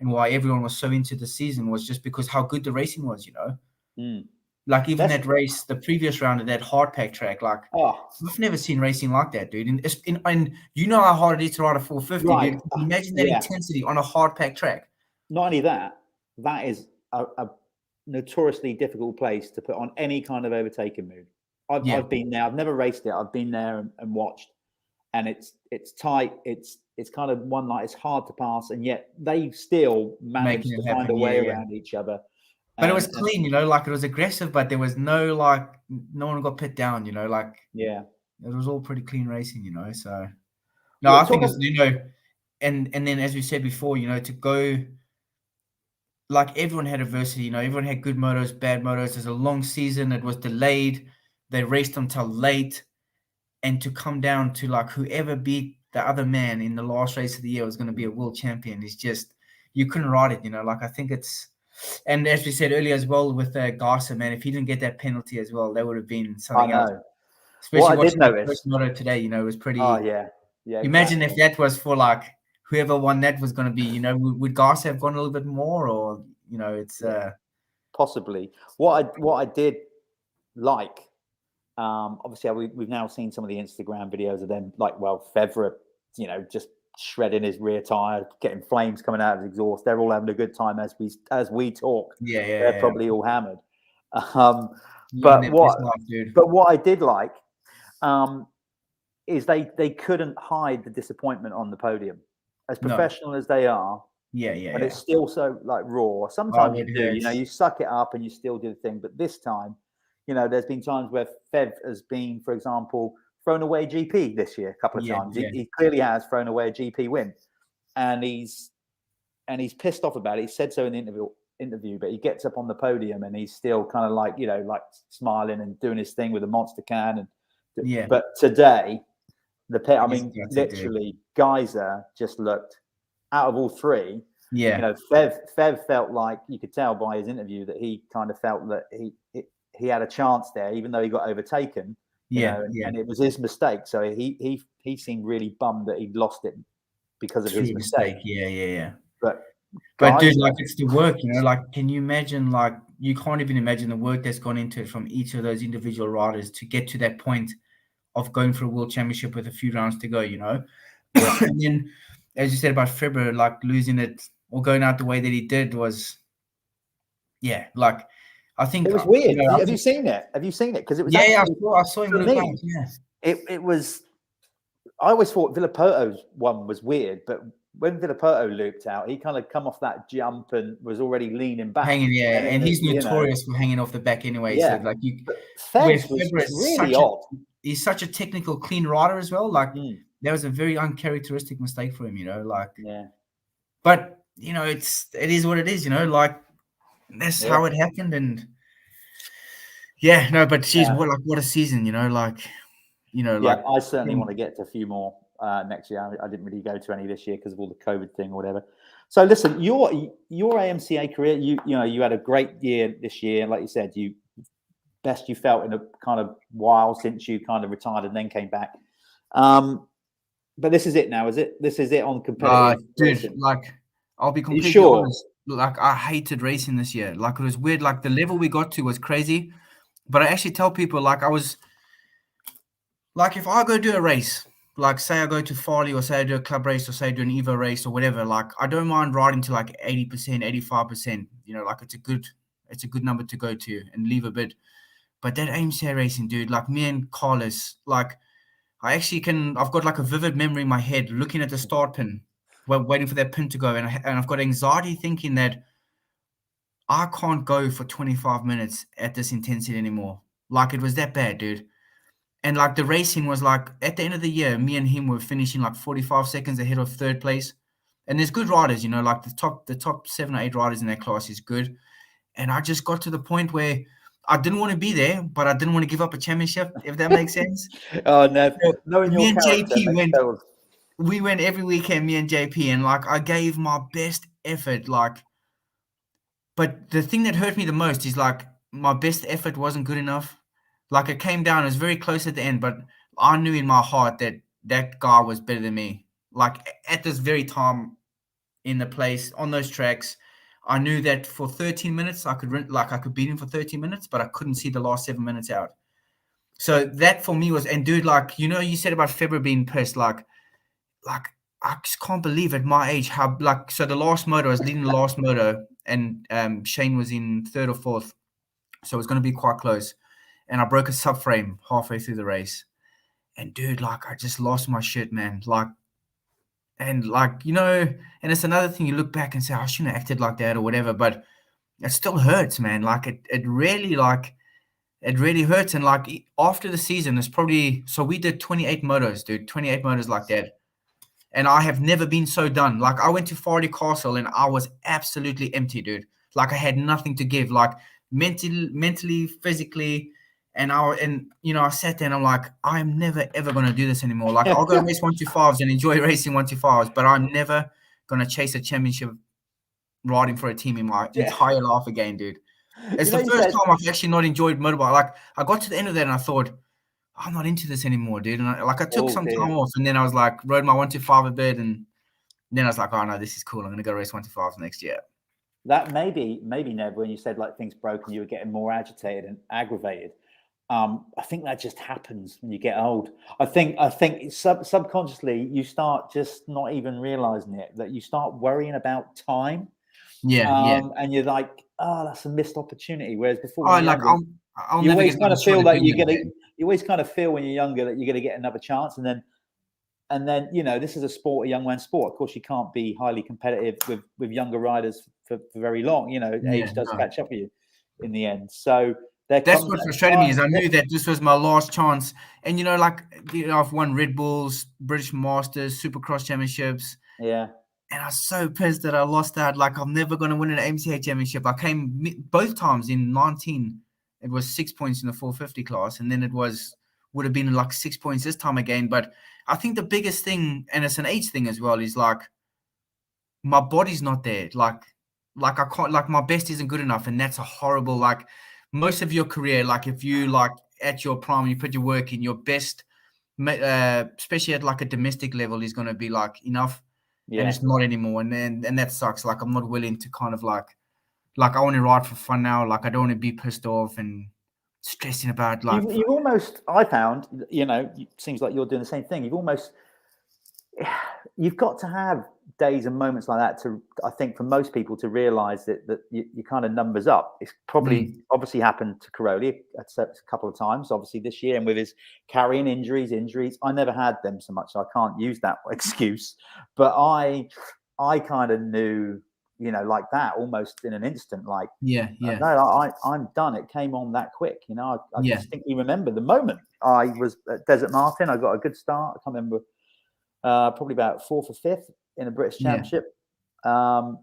and why everyone was so into the season was just because how good the racing was, you know. Like even that race, the previous round of that hard pack track, like I've never seen racing like that, dude. And you know how hard it is to ride a 450, right. dude. Imagine that intensity on a hard pack track. Not only that, that is a notoriously difficult place to put on any kind of overtaking move. I've been there. I've never raced it. I've been there and watched, and it's tight. It's kind of one like it's hard to pass, and yet they still managed to find a way around each other. But it was clean, you know, like it was aggressive, but there was no like no one got put down, you know, like it was all pretty clean racing, you know. So no, I think it's, you know, and then as we said before, you know, to go like everyone had adversity, you know, everyone had good motos, bad motos. There's a long season, it was delayed, they raced until late, and to come down to like whoever beat the other man in the last race of the year was going to be a world champion. It's just you couldn't ride it, you know, like I think it's. And as we said earlier as well with Gorse, man, if he didn't get that penalty as well, that would have been something else. Especially watching the first moto today, you know, it was pretty. Oh, yeah. Imagine if that was for like whoever won that was going to be, you know, would Gorse have gone a little bit more or, you know, it's. Possibly. What I did like, obviously we've now seen some of the Instagram videos of them, like, well, Fevra, you know, just shredding his rear tire, getting flames coming out of his exhaust. They're all having a good time as we talk. They're probably all hammered. But what I did like is they couldn't hide the disappointment on the podium, as professional as they are. But it's still so like raw. Sometimes you do, you know, you suck it up and you still do the thing. But this time, you know, there's been times where Fev has been, for example, thrown away a GP this year a couple of times. He clearly has thrown away a GP win, and he's pissed off about it. He said so in the interview, but he gets up on the podium and he's still kind of like, you know, like smiling and doing his thing with a monster can. And but today, literally, Geyser just looked out of all three. You know, Fev felt like, you could tell by his interview that he kind of felt that he had a chance there, even though he got overtaken. And it was his mistake. So he seemed really bummed that he'd lost it because of his mistake. But dude, like it's the work, you know, like can you imagine, like you can't even imagine the work that's gone into it from each of those individual riders to get to that point of going for a world championship with a few rounds to go, you know. And then as you said about February, like losing it or going out the way that he did was like I think it was weird. You know, have you seen it? Because it was I saw him look out. It was. I always thought Villaporto's one was weird, but when Villaporto looped out, he kind of come off that jump and was already leaning back. And he's notorious for hanging off the back anyway. So like Fez was really odd. He's such a technical, clean rider as well. Like that was a very uncharacteristic mistake for him, you know. Like but you know, it is what it is, you know. Like that's how it happened, and but geez, what a season, you know. Like you know, like I certainly want to get to a few more next year. I didn't really go to any this year because of all the COVID thing or whatever. So listen, your AMCA career, you had a great year this year. Like you said, best you felt in a kind of while since you kind of retired and then came back. But this is it now, is it? This is it on competitive racing. Dude, like I'll be completely honest. Like I hated racing this year. Like it was weird. Like the level we got to was crazy. But I actually tell people, like I was, like if I go do a race, like say I go to Farley or say I do a club race or say I do an Evo race or whatever, like I don't mind riding to like 80%, 85%. You know, like it's a good number to go to and leave a bit. But that AMCA racing, dude, like me and Carlos, like I've got like a vivid memory in my head looking at the start pin, waiting for that pin to go. And I've got anxiety thinking that I can't go for 25 minutes at this intensity anymore. Like, it was that bad, dude. And like the racing was like, at the end of the year, me and him were finishing like 45 seconds ahead of third place. And there's good riders, you know, like the top 7 or 8 riders in that class is good. And I just got to the point where I didn't want to be there, but I didn't want to give up a championship, if that makes sense. Oh, no. So Knowing me your and character JP makes total- we went every weekend, me and JP, and like I gave my best effort, like, but the thing that hurt me the most is like my best effort wasn't good enough. Like, it came down, it was very close at the end, but I knew in my heart that that guy was better than me. Like, at this very time in the place on those tracks, I knew that for 13 minutes I could beat him for 13 minutes, but I couldn't see the last 7 minutes out. So that for me was, and dude, like, you know, you said about February being pissed, like I just can't believe at my age how, like, so the last moto, I was leading the last moto, and Shane was in 3rd or 4th, so it was going to be quite close, and I broke a subframe halfway through the race, and dude, like, I just lost my shit, man. Like, and like, you know, and it's another thing, you look back and say, I shouldn't have acted like that or whatever, but it still hurts, man. Like, it really hurts. And like, after the season, it's probably, so we did 28 motos, dude, 28 motos like that. And I have never been so done. Like, I went to Fardy Castle and I was absolutely empty, dude. Like, I had nothing to give, like mentally, physically. And I sat there and I'm like, I'm never, ever going to do this anymore. Like, I'll go race 125s and enjoy racing 125s, but I'm never going to chase a championship riding for a team in my entire life again, dude. It's the first time I've actually not enjoyed motorbike. Like, I got to the end of that and I thought, I'm not into this anymore, dude. And I took some time off, and then I was like, rode my 125 a bit, and then I was like, oh no, this is cool. I'm gonna go race 125s next year. That maybe Nev, when you said like things broke and you were getting more agitated and aggravated, I think that just happens when you get old. I think subconsciously you start just not even realizing it, that you start worrying about time. And you're like, oh, that's a missed opportunity. Whereas before, you always kind of feel like you always kind of feel when you're younger that you're going to get another chance, and then you know, this is a sport, a young man's sport. Of course, you can't be highly competitive with younger riders for very long. You know, age does catch up with you in the end. So that's what frustrated me, is I knew that this was my last chance. And you know, like, you know, I've won Red Bulls, British Masters, Supercross championships. Yeah. And I was so pissed that I lost out. Like, I'm never going to win an MCA championship. I came both times in 19. It was 6 points in the 450 class, and then would have been like 6 points this time again. But I think the biggest thing, and it's an age thing as well, is like my body's not there. Like I can't, like, my best isn't good enough, and that's a horrible, like, most of your career, like, if you like at your prime, you put your work in, your best, especially at like a domestic level, is going to be like enough. Yeah. And it's not anymore, and that sucks. Like, I'm not willing to kind of like I want to ride for fun now. Like, I don't want to be pissed off and stressing about, like, you almost, I found, you know, it seems like you're doing the same thing. You've got to have days and moments like that to, I think, for most people to realize that you kind of numbers up. It's probably obviously happened to Caroli a couple of times, obviously this year, and with his carrying injuries. I never had them so much, so I can't use that excuse. But I kind of knew, you know, like that, almost in an instant, like, no, I'm done. It came on that quick, you know. I distinctly remember the moment I was at Desert Martin. I got a good start. I can't remember, probably about 4th or 5th in a British Championship, and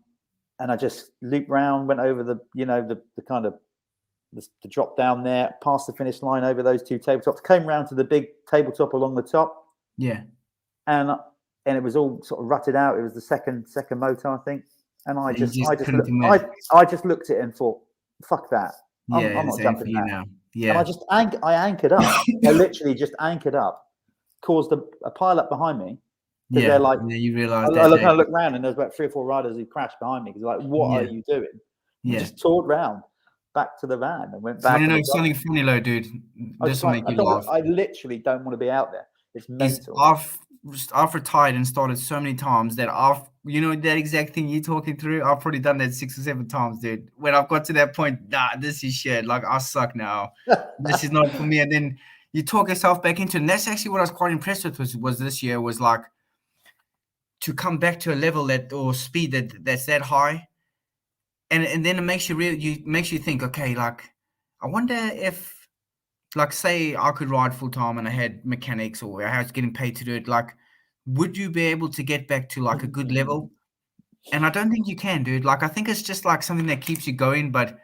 I just looped round, went over the, you know, the kind of the drop down there, past the finish line, over those 2 tabletops, came round to the big tabletop along the top, and it was all sort of rutted out. It was the second motor, I think. And I just looked at it and thought, fuck that. I'm not jumping that. Now. Yeah. And I anchored up. I literally just anchored up, caused a pile up behind me. Yeah. They're like, you realize I look around and there's about 3 or 4 riders who crashed behind me, because like, what are you doing? Yeah. Just toured round back to the van and went back. You know something funny, though, dude. This will make you laugh. I literally don't want to be out there. It's mental. I've retired and started so many times that you know, that exact thing you're talking through, I've probably done that 6 or 7 times, dude. When I've got to that point, this is shit. Like, I suck now. This is not for me. And then you talk yourself back into it. And that's actually what I was quite impressed with was this year was like to come back to a level or speed that's that high. And then it makes you think, okay, like, I wonder if, like, say I could ride full time and I had mechanics or I was getting paid to do it, like, would you be able to get back to like a good level? And I don't think you can, dude. Like, I think it's just like something that keeps you going, but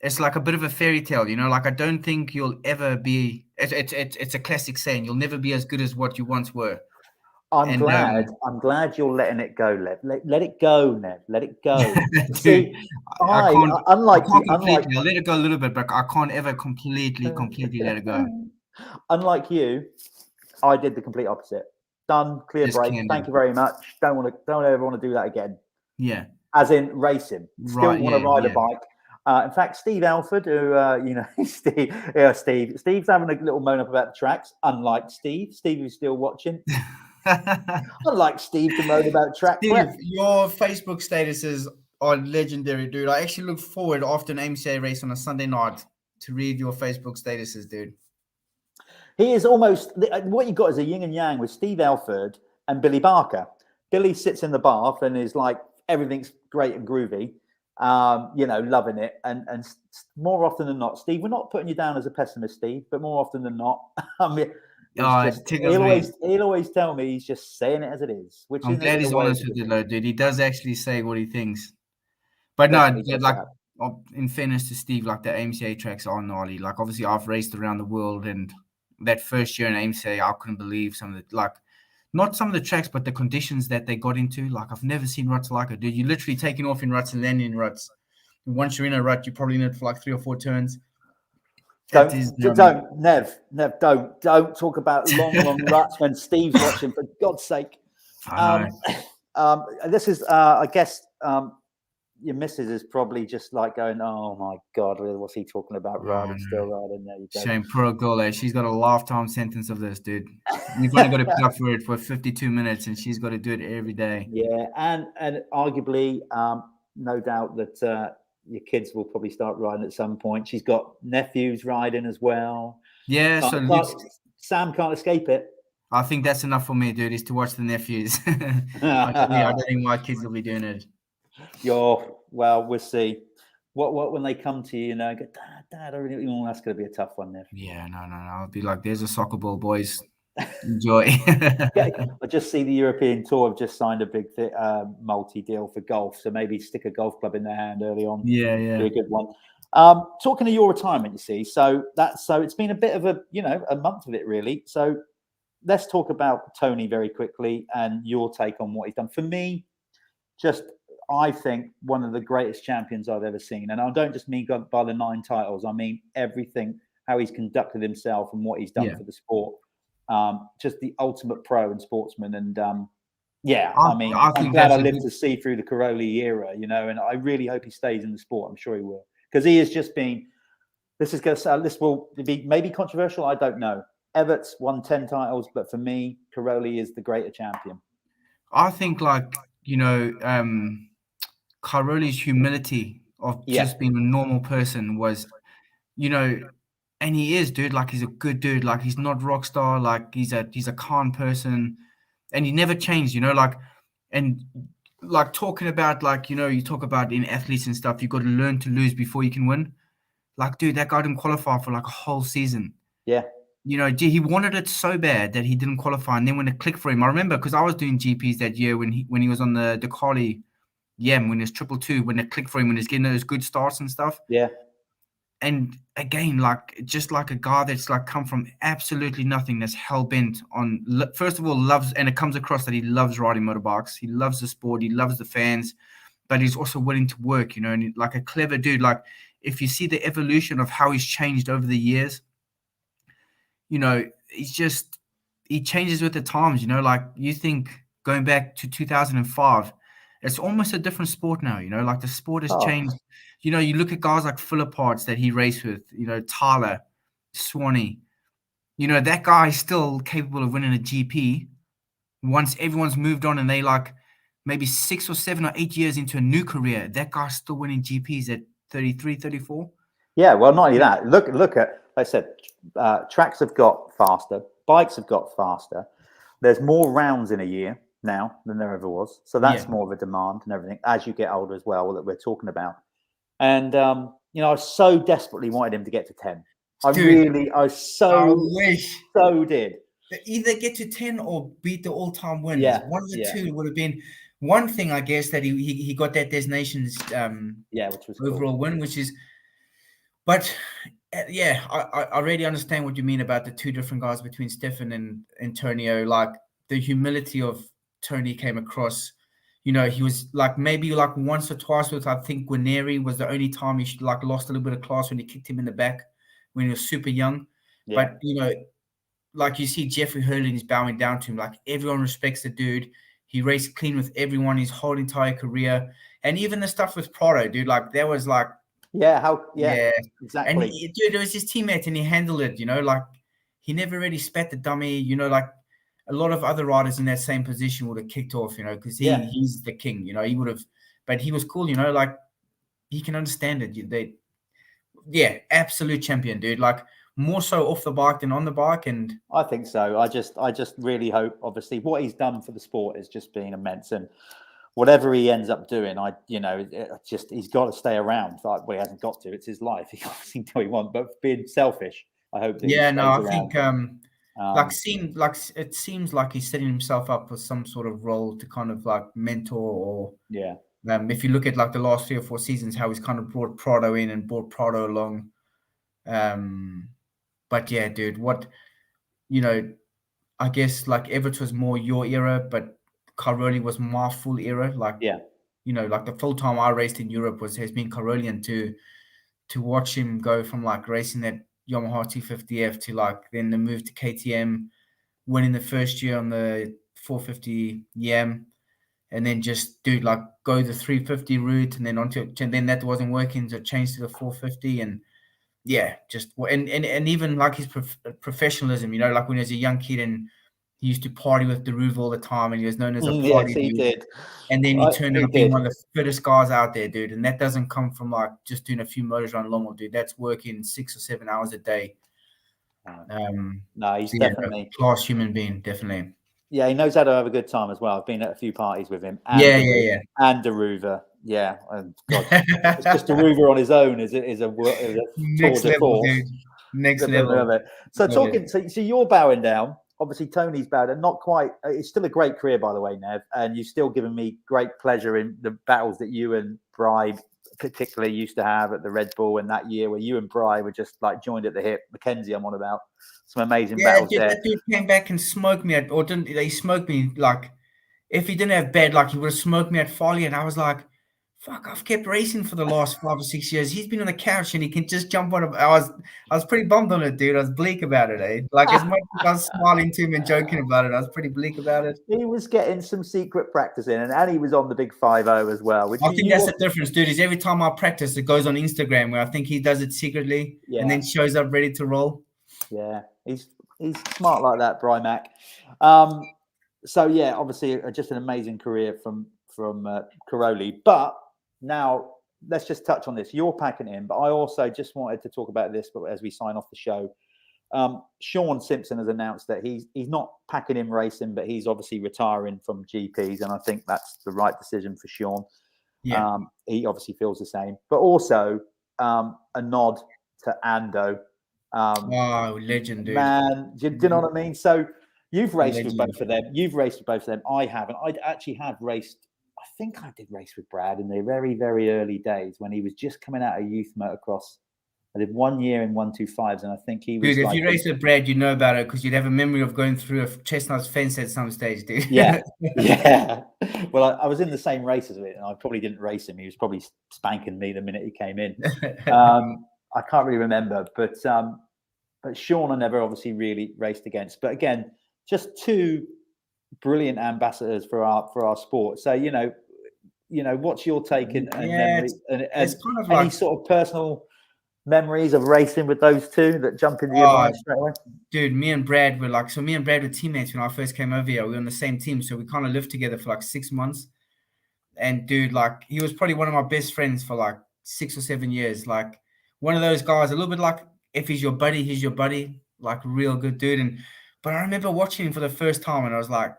it's like a bit of a fairy tale, you know? Like, I don't think you'll ever be, it's a classic saying, you'll never be as good as what you once were. I'm glad you're letting it go, Nev. Let it go, Nev. Let it go. Dude, See, unlike I'll let it go a little bit, but I can't ever completely let it go. Unlike you, I did the complete opposite. Done, clear break. Thank you very much. Don't ever want to do that again. Yeah. As in racing. Still want to ride a bike. In fact, Steve Alford, who Steve's having a little moan up about the tracks. Unlike Steve who's still watching. Unlike Steve to moan about track prep. Your Facebook statuses are legendary, dude. I actually look forward after an MCA race on a Sunday night to read your Facebook statuses, dude. He is almost what you got is a yin and yang with Steve Alford and Billy Barker. Billy sits in the bath and is like everything's great and groovy, loving it. And more often than not, Steve, we're not putting you down as a pessimist, Steve, but more often than not, I mean. He'll always tell me he's just saying it as it is. Which I'm glad he's honest with you, though, dude. He does actually say what he thinks. But no, like in fairness to Steve, like the AMCA tracks are gnarly. Like obviously, I've raced around the world, and that first year in AMCA, I couldn't believe some of the not some of the tracks, but the conditions that they got into. Like I've never seen ruts like it, dude. You're literally taking off in ruts and landing in ruts. And once you're in a rut, you're probably in it for like 3 or 4 turns. Nev, don't talk about long ruts when Steve's watching, for God's sake. This is, I guess, your missus is probably just like going, oh my God, what's he talking about? Riding, still riding. There you go. Shame, poor girl, eh? She's got a lifetime sentence of this, dude. You've only got to put up for it for 52 minutes, and she's got to do it every day. Yeah, and arguably, no doubt that your kids will probably start riding at some point. She's got nephews riding as well. Yeah, Sam can't escape it. I think that's enough for me, dude, is to watch the nephews. I don't think my kids will be doing it. Well, we'll see. What when they come to you, go, Dad, I really, that's going to be a tough one, Nev. Yeah, no. I'll be like, there's a soccer ball, boys. Enjoy. I just see the European Tour have just signed a big multi-deal for golf, so maybe stick a golf club in their hand early on. Yeah. Be a good one. Talking of your retirement, you see, so it's been a bit of a month of it really. So let's talk about Tony very quickly and your take on what he's done. For me, I think one of the greatest champions I've ever seen, and I don't just mean by the 9 titles. I mean everything, how he's conducted himself and what he's done for the sport. Just the ultimate pro and sportsman. And I'm glad I lived to see through the Caroli era, and I really hope he stays in the sport. I'm sure he will, because he has just been, this will be maybe controversial. I don't know. Evert's won 10 titles, but for me, Caroli is the greater champion. I think Caroli's humility of just being a normal person was, and he is, dude. Like he's a good dude. Like he's not rock star. Like he's a calm person, and he never changed. Talking about you talk about in athletes and stuff. You got to learn to lose before you can win. Like, dude, that guy didn't qualify for like a whole season. Yeah. He wanted it so bad that he didn't qualify, and then when it clicked for him, I remember because I was doing GPs that year when he was on the Ducati, when it was 222, when it clicked for him, when he's getting those good starts and stuff. Yeah. And again, just like a guy that's like come from absolutely nothing, that's hell bent on, first of all, loves, and it comes across that he loves riding motorbikes. He loves the sport. He loves the fans, but he's also willing to work, and like a clever dude. Like if you see the evolution of how he's changed over the years, he changes with the times, like you think going back to 2005, it's almost a different sport now, like the sport has changed. You look at guys like Philip Hartz that he raced with, Tyler, Swanee, that guy is still capable of winning a GP once everyone's moved on and they like maybe 6 or 7 or 8 years into a new career. That guy's still winning GPs at 33, 34. Yeah, well, not only that. Look at like I said, tracks have got faster, bikes have got faster. There's more rounds in a year now than there ever was. So that's more of a demand and everything as you get older as well, that we're talking about. And, you know, I so desperately wanted him to get to 10. I wish. So did. Either get to 10 or beat the all-time winners. Yeah, one of the two would have been one thing, I guess, that he got that designation's which was overall win, which is. But yeah, I really understand what you mean about the two different guys between Stefan and Antonio. Like the humility of Tony came across. You know, he was like maybe like once or twice with, I think Guarneri was the only time he like lost a little bit of class when he kicked him in the back when he was super young. Yeah. But you know, like you see Jeffrey Hurley is bowing down to him. Like everyone respects the dude. He raced clean with everyone his whole entire career. And even the stuff with Prado, dude, like that was like exactly. And dude, it was his teammate and he handled it, you know, like he never really spat the dummy, you know, like a lot of other riders in that same position would have kicked off, you know, because he's the king, you know, he would have, but he was cool, you know, like he can understand it. Absolute champion, dude. Like more so off the bike than on the bike. And I think so. I just really hope, obviously, what he's done for the sport is just been immense. And whatever he ends up doing, he's got to stay around. Like, well, he hasn't got to. It's his life. He can obviously do what he wants, but being selfish, I hope that it seems like he's setting himself up for some sort of role to kind of like mentor or if you look at like the last 3 or 4 seasons, how he's kind of brought Prado in and brought Prado along. But yeah, dude, what, you know, I guess like Everett was more your era, but Cairoli was my full era. Like, you know, like the full time I raced in Europe has been Cairolian to watch him go from like racing that Yamaha 250F to like then the move to KTM, winning the first year on the 450 Yam, and then just dude like go the 350 route and then that wasn't working, so change to the 450 and even like his professionalism, you know, like when he was a young kid and he used to party with Deruve all the time and he was known as a party dude. Did. And then he turned out being one of the fittest guys out there, dude. And that doesn't come from like just doing a few motors around Lommel, dude. That's working 6 or 7 hours a day. No, he's definitely a class human being, definitely. Yeah, he knows how to have a good time as well. I've been at a few parties with him. And And Deruva. Yeah. And God, it's just Deruva on his own is a next level, dude. Next level. So so you're bowing down. Obviously, Tony's bowed and not quite. It's still a great career, by the way, Nev. And you've still given me great pleasure in the battles that you and Bry particularly used to have at the Red Bull, and that year where you and Bry were just like joined at the hip. Mackenzie, I'm on about some amazing battles there. That dude came back and smoked me he smoked me like if he didn't have bed, like he would have smoked me at Folly, and I was like, fuck, I've kept racing for the last 5 or 6 years. He's been on the couch and he can just jump on. I was pretty bummed on it, dude. I was bleak about it, eh? Like as much as I was smiling to him and joking about it, I was pretty bleak about it. He was getting some secret practice in, and he was on the big 5-0 as well. I think that's the difference, dude. Is every time I practice, it goes on Instagram where I think he does it secretly and then shows up ready to roll. Yeah, he's smart like that, Bry Mac. So yeah, obviously just an amazing career from Cairoli, but. Now, let's just touch on this. You're packing in, but I also just wanted to talk about this but as we sign off the show. Sean Simpson has announced that he's not packing in racing, but he's obviously retiring from GPs, and I think that's the right decision for Sean. Yeah. He obviously feels the same. But also a nod to Ando. Wow, legend, dude. Man, do you know what I mean? So you've raced with both of them. You've raced with both of them. I haven't. I actually have raced. I think I did race with Brad in the very, very early days when he was just coming out of youth motocross. I did 1 year in 125s, and I think he was. Dude, if you race with Brad, you know about it because you'd have a memory of going through a chestnut's fence at some stage, dude. Yeah, yeah. Well, I was in the same races with it, and I probably didn't race him. He was probably spanking me the minute he came in. I can't really remember, but Sean I never obviously really raced against. But again, just two brilliant ambassadors for our sport. So you know, what's your take and memories and kind of any sort of personal memories of racing with those two that jump into your mind straight away? Dude, me and Brad were teammates when I first came over here. We were on the same team, so we kind of lived together for like 6 months. And dude, like he was probably one of my best friends for like 6 or 7 years. Like one of those guys, a little bit like if he's your buddy, he's your buddy, like real good dude. But I remember watching him for the first time, and I was like,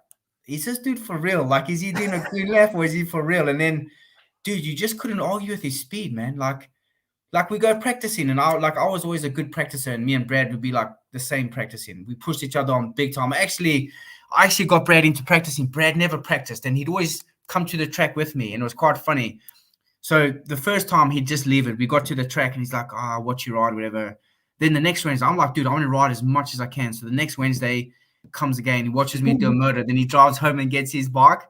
is this dude for real? Like, is he doing a good lap or is he for real? And then, dude, you just couldn't argue with his speed, man. Like we go practicing, and I was always a good practicer, and me and Brad would be like the same practicing. We pushed each other on big time. I actually got Brad into practicing. Brad never practiced, and he'd always come to the track with me, and it was quite funny. So the first time he'd just leave it. We got to the track, and he's like, watch you ride, whatever. Then the next Wednesday, I'm like, dude, I want to ride as much as I can. So the next Wednesday comes again. He watches me do a motor. Then he drives home and gets his bike,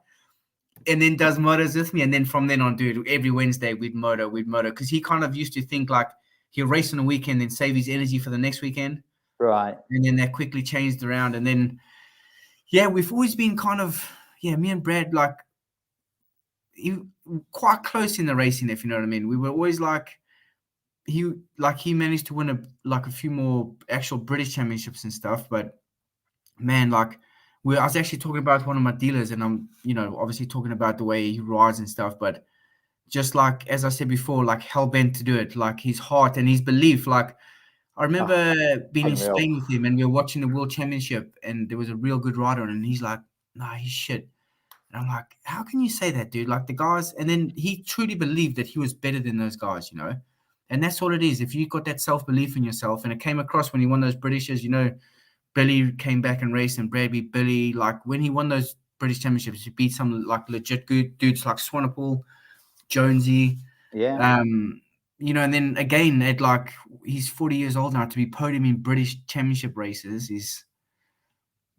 and then does motors with me. And then from then on, dude, every Wednesday we'd motor. Because he kind of used to think like he'll race on the weekend, then save his energy for the next weekend. Right. And then that quickly changed around. And then, yeah, we've always been kind of, me and Brad, like, quite close in the racing, if you know what I mean. We were always like, he managed to win a few more actual British championships and stuff. But man, like, I was actually talking about one of my dealers, and I'm, obviously talking about the way he rides and stuff, but just like, as I said before, like hell bent to do it, like his heart and his belief. Like, I remember being in Spain with him, and we were watching the World Championship, and there was a real good rider, and he's like, nah, he's shit. And I'm like, how can you say that, dude? Like the guys, and then he truly believed that he was better than those guys, and that's all it is. If you got that self-belief in yourself, and it came across when he won those Britishers, Billy came back and raced, and Brad beat Billy. Like when he won those British championships, he beat some like legit good dudes like Swanepoel, Jonesy. Yeah. And then again, at like he's 40 years old now, to be podium in British championship races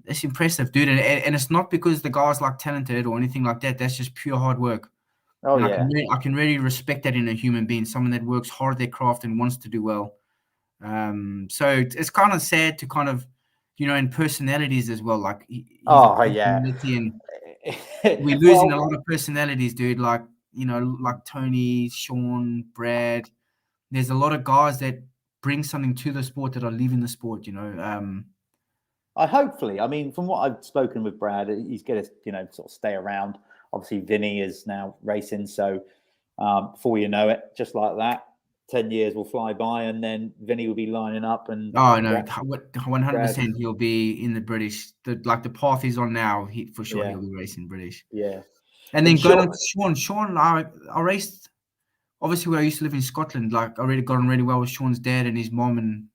that's impressive, dude. And it's not because the guy's like talented or anything like that. That's just pure hard work. Oh, and yeah. I can really respect that in a human being, someone that works hard at their craft and wants to do well. So it's kind of sad to kind of, in personalities as well. Like, yeah. And we're losing a lot of personalities, dude. Like, like Tony, Sean, Brad. There's a lot of guys that bring something to the sport that are leaving the sport, Hopefully, I mean, from what I've spoken with Brad, he's going to, sort of stay around. Obviously, Vinny is now racing. So before you know it, just like that, 10 years will fly by, and then Vinny will be lining up. And 100% he'll be in the British. The path he's on now, for sure he'll be racing British. Yeah. And then going on to Sean, I raced, obviously where I used to live in Scotland, like I really got on really well with Sean's dad and his mom, and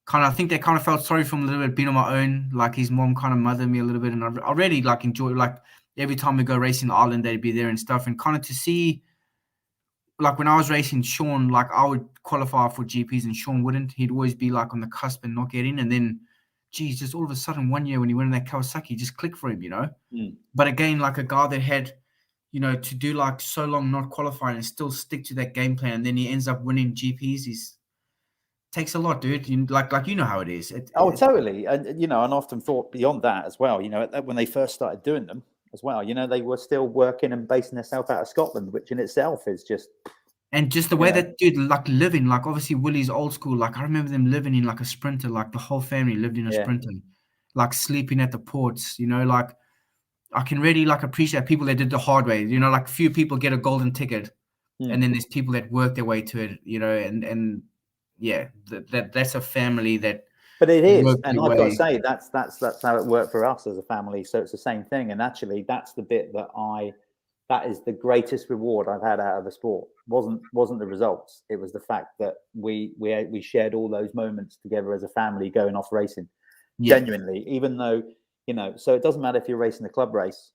I think they kind of felt sorry for him a little bit being on my own. Like his mom kind of mothered me a little bit, and I really like enjoy, like every time we go racing Ireland, they'd be there and stuff, and kind of to see, like when I was racing Sean, like I would qualify for GPs and Sean wouldn't. He'd always be like on the cusp and not get in. And then, geez, just all of a sudden one year when he went in that Kawasaki, just clicked for him, But again, like a guy that had, to do like so long not qualifying and still stick to that game plan, and then he ends up winning GPs, takes a lot, dude. Like how it is. Totally. And, and often thought beyond that as well, when they first started doing them as well, they were still working and basing themselves out of Scotland, which in itself is just. And just the way that dude, like living, like obviously Willie's old school. Like I remember them living in like a Sprinter, like the whole family lived in a Sprinter, like sleeping at the ports, like I can really like appreciate people that did the hard way, like few people get a golden ticket and then there's people that work their way to it, and yeah, that's a family that. But it is, and I've got to say that's how it worked for us as a family. So it's the same thing, and actually that's the bit that is the greatest reward I've had out of the sport. Wasn't the results. It was the fact that we shared all those moments together as a family going off racing. Genuinely, even though, so it doesn't matter if you're racing a club race,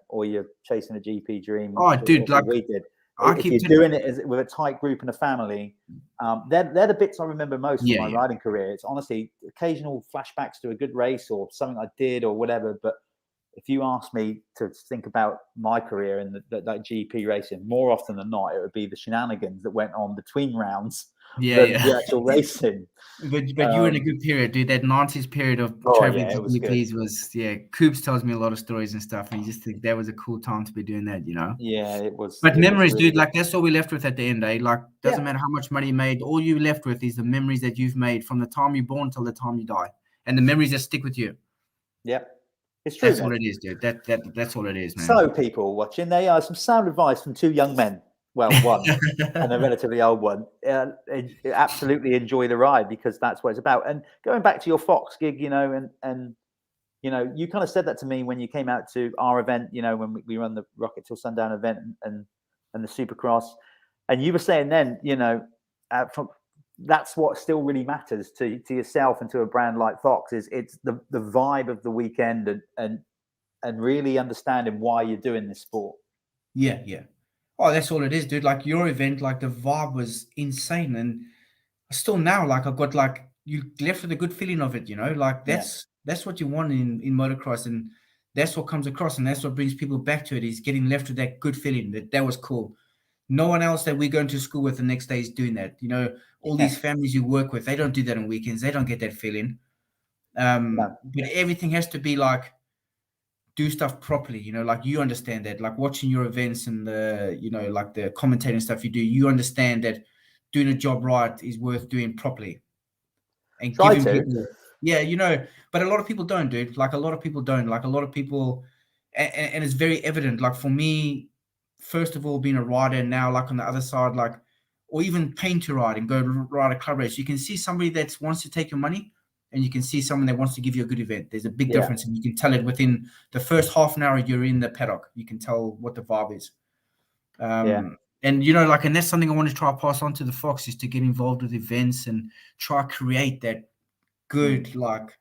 or you're chasing a GP dream. Oh, dude, like we did. If you're doing it with a tight group and a family, they're the bits I remember most from my riding career. It's honestly occasional flashbacks to a good race or something I did or whatever. But if you ask me to think about my career in that GP racing, more often than not, it would be the shenanigans that went on between rounds. The actual racing. But you were in a good period, dude. That 90s period of traveling to GPs was Coops tells me a lot of stories and stuff, and you just think that was a cool time to be doing that, Yeah, it was. But memories, dude, like that's all we left with at the end, eh? Like doesn't matter how much money you made, all you left with is the memories that you've made from the time you're born till the time you die, and the memories that stick with you. Yep. It's true. That's all it is, dude. That's all it is, man. So people watching, they are some sound advice from two young men. well, one and a relatively old one, absolutely enjoy the ride, because that's what it's about. And going back to your Fox gig, you know, and you know, you kind of said that to me when you came out to our event, you know, when we run the Rocket Till Sundown event and the Supercross, and you were saying then, you know, that's what still really matters to yourself and to a brand like Fox, is it's the vibe of the weekend and really understanding why you're doing this sport. Yeah. Oh, that's all it is, dude. Like your event, like the vibe was insane, and still now, like I've got like you left with a good feeling of it, you know. Like that's what you want in motocross, and that's what comes across, and that's what brings people back to it, is getting left with that good feeling that was cool. No one else that we're going to school with the next day is doing that. You know, all these families you work with, they don't do that on weekends. They don't get that feeling. But everything has to be like, do stuff properly, you know, like you understand that, like watching your events and the, you know, like the commentating stuff you do, you understand that doing a job right is worth doing properly. And giving people, you know, but a lot of people don't, dude. Like a lot of people don't. Like a lot of people, and it's very evident. Like for me, first of all, being a rider, and now like on the other side, like, or even paying to ride and go ride a club race, you can see somebody that wants to take your money, and you can see someone that wants to give you a good event. There's a big difference, and you can tell it within the first half an hour you're in the paddock. You can tell what the vibe is. And, you know, like, and that's something I want to try to pass on to the Fox, is to get involved with events and try to create that good, like,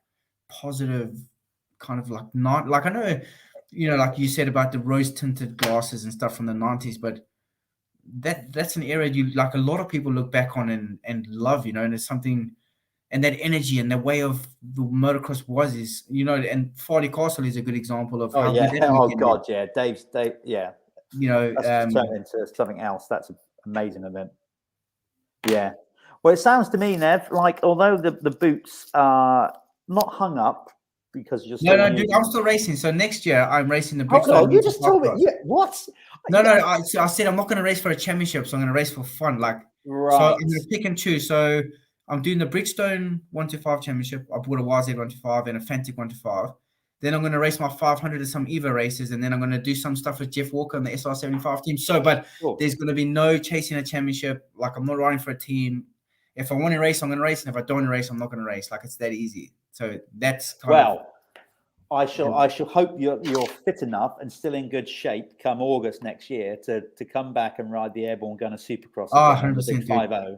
positive kind of like, not like, I know, you know, like you said about the rose tinted glasses and stuff from the 90s, but that's an era you, like, a lot of people look back on and love, you know, and it's something. And that energy and the way of the motocross was, is, you know, and Farley Castle is a good example of how good that God, yeah. Dave, yeah. You know, that's turned into something else. That's an amazing event. Yeah. Well, it sounds to me, Nev, like although the boots are not hung up because you're still dude, I'm still racing. So next year I'm racing the Bridgestone. Oh, you just told me. Yeah, what? No, I said I'm not going to race for a championship, so I'm going to race for fun. Like, right. So I'm going to pick and choose. So I'm doing the Bridgestone 125 championship. I bought a YZ 125 and a Fantic 125. Then I'm going to race my 500 at some EVA races, and then I'm going to do some stuff with Jeff Walker and the SR75 team. So, but there's going to be no chasing a championship. Like, I'm not riding for a team. If I want to race, I'm going to race, and if I don't want to race, I'm not going to race. Like, it's that easy. So that's kind of. I shall hope you're fit enough and still in good shape come August next year to come back and ride the Airborne Gunner Supercross. 100%. 5-0.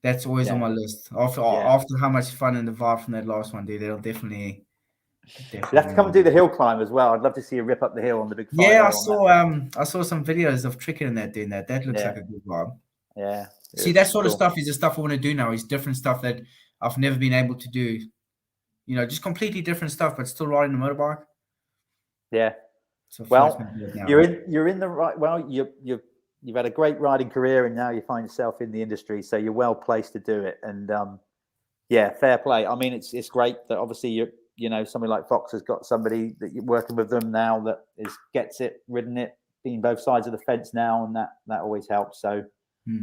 That's always on my list. After how much fun and the vibe from that last one, dude, they'll definitely. You have to come and do the hill climb as well. I'd love to see you rip up the hill on the big. Yeah, I saw some videos of Trickett and that doing that. That looks like a good vibe. Yeah. See, that sort of stuff is the stuff I want to do now. Is different stuff that I've never been able to do. You know, just completely different stuff, but still riding a motorbike. Yeah. So you're in the right. Well, you've had a great riding career, and now you find yourself in the industry, so you're well placed to do it. And fair play. I mean, it's great that obviously you know, somebody like Fox has got somebody that you're working with them now that gets it, ridden it, being both sides of the fence now, and that always helps. So,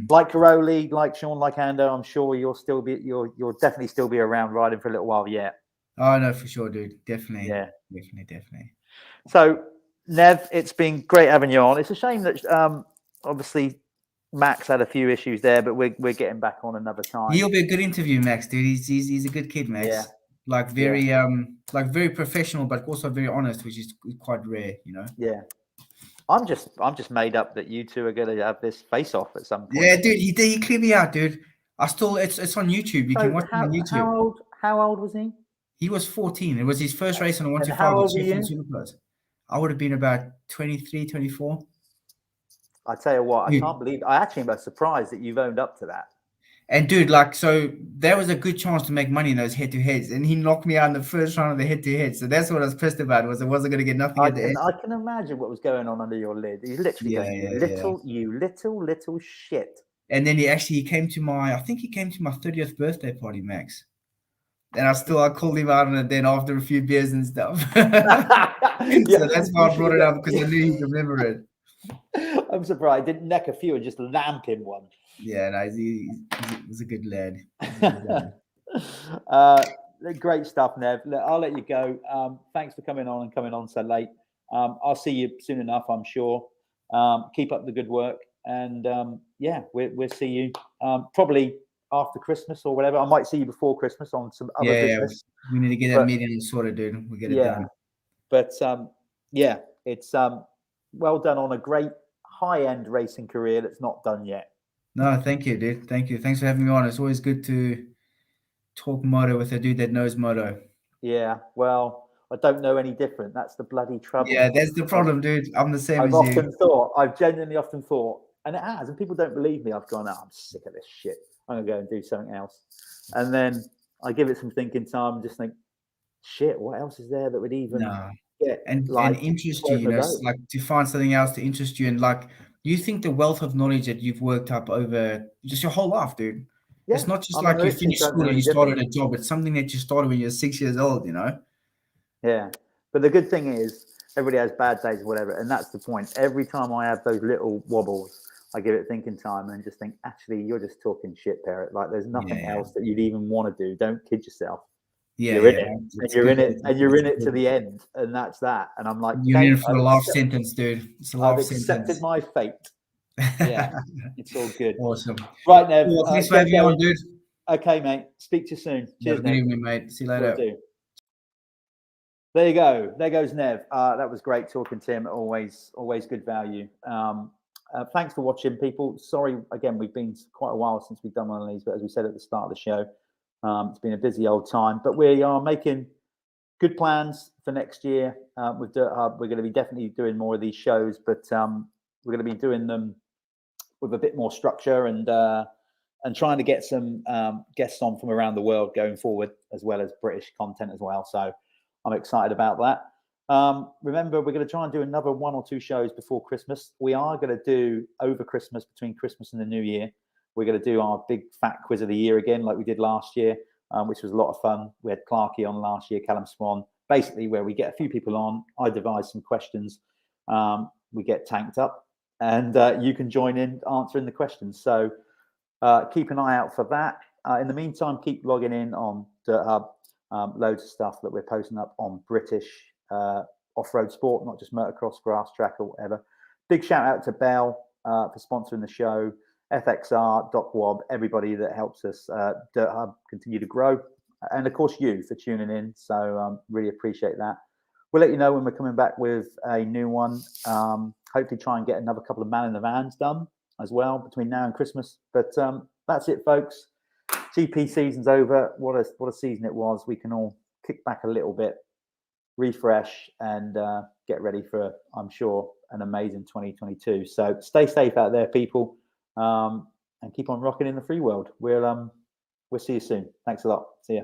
like Caroli, like Sean, like Ando, I'm sure you'll definitely still be around riding for a little while yet. Oh no, for sure, dude. Definitely. Yeah, definitely. So, Nev, it's been great having you on. It's a shame that obviously Max had a few issues there, but we're getting back on another time. He'll be a good interview, Max, dude. He's a good kid, Max. Yeah. Like very professional, but also very honest, which is quite rare, you know. Yeah, I'm just made up that you two are going to have this face off at some point. Yeah, dude, he cleared me out, dude. It's on YouTube. You can watch it on YouTube. How old was he? He was 14. It was his first race on a 125. How old were you? I would have been about 23, 24. I tell you what, I can't believe. I actually am surprised that you've owned up to that. And dude, like, so there was a good chance to make money in those head-to-heads, and he knocked me out in the first round of the head-to-head. So that's what I was pissed about, was I wasn't going to get nothing at the end. I can imagine what was going on under your lid. He's literally you little shit. And then he came to my 30th birthday party, Max. And I called him out on it then after a few beers and stuff. So that's why I brought it up, because I knew he'd remember it. I'm surprised I didn't neck a few and just lamp him one. Yeah, no, he's a good lad. Great stuff, Nev. I'll let you go. Thanks for coming on so late. I'll see you soon enough, I'm sure. Keep up the good work, And yeah, we'll see you probably after Christmas or whatever. I might see you before Christmas on some other business. We need to get that meeting sorted, dude. We get it done. But yeah, it's well done on a great high-end racing career that's not done yet. No, thank you, dude. Thank you. Thanks for having me on. It's always good to talk moto with a dude that knows moto. Yeah, well, I don't know any different. That's the bloody trouble. Yeah, that's the problem, dude. I'm the same I've as you. I've genuinely often thought, and it has, and people don't believe me. I've gone, oh, I'm sick of this shit. I'm gonna go and do something else. And then I give it some thinking time and just think, shit, what else is there that would even get and interest you? you know, like to find something else to interest you, and like you think the wealth of knowledge that you've worked up over just your whole life, dude. Yeah. It's not just like you finished school and you started a job. It's something that you started when you're 6 years old, you know? Yeah. But the good thing is everybody has bad days or whatever. And that's the point. Every time I have those little wobbles, I give it thinking time and just think, actually, you're just talking shit, Parrot. Like there's nothing else that you'd even want to do. Don't kid yourself. Yeah, you're in it. And you're in it. And you're in it to the end. And that's that. And I'm like, you're in for a life sentence, dude. It's a life sentence. I've accepted my fate. Yeah. It's all good. Awesome. Right, Nev. Well, thanks for having me on, dude. Okay, mate. Speak to you soon. Cheers, Good evening, mate. See you later. There you go. There goes Nev. That was great talking to him. Always good value. Thanks for watching, people. Sorry, again, we've been quite a while since we've done one of these, but as we said at the start of the show, it's been a busy old time. But we are making good plans for next year with Dirt Hub. We're going to be definitely doing more of these shows, but we're going to be doing them with a bit more structure and trying to get some guests on from around the world going forward, as well as British content as well. So I'm excited about that. Remember, we're going to try and do another 1 or 2 shows before Christmas. We are going to do over Christmas, between Christmas and the New Year. We're going to do our big fat quiz of the year again, like we did last year, which was a lot of fun. We had Clarkey on last year, Callum Swan, basically where we get a few people on. I devise some questions. We get tanked up and you can join in answering the questions. So keep an eye out for that. In the meantime, keep logging in on Dirt Hub. Loads of stuff that we're posting up on British off-road sport, not just motocross, grass track or whatever. Big shout out to Bell for sponsoring the show, FXR, Doc Wob, everybody that helps us Dirt Hub continue to grow, and of course you for tuning in. So really appreciate that. We'll let you know when we're coming back with a new one. Hopefully try and get another couple of Man in the Vans done as well between now and Christmas. But that's it, folks. GP season's over. What a season it was. We can all kick back a little bit, refresh, and get ready for, I'm sure, an amazing 2022. So stay safe out there, people, and keep on rocking in the free world. We'll see you soon. Thanks a lot. See ya.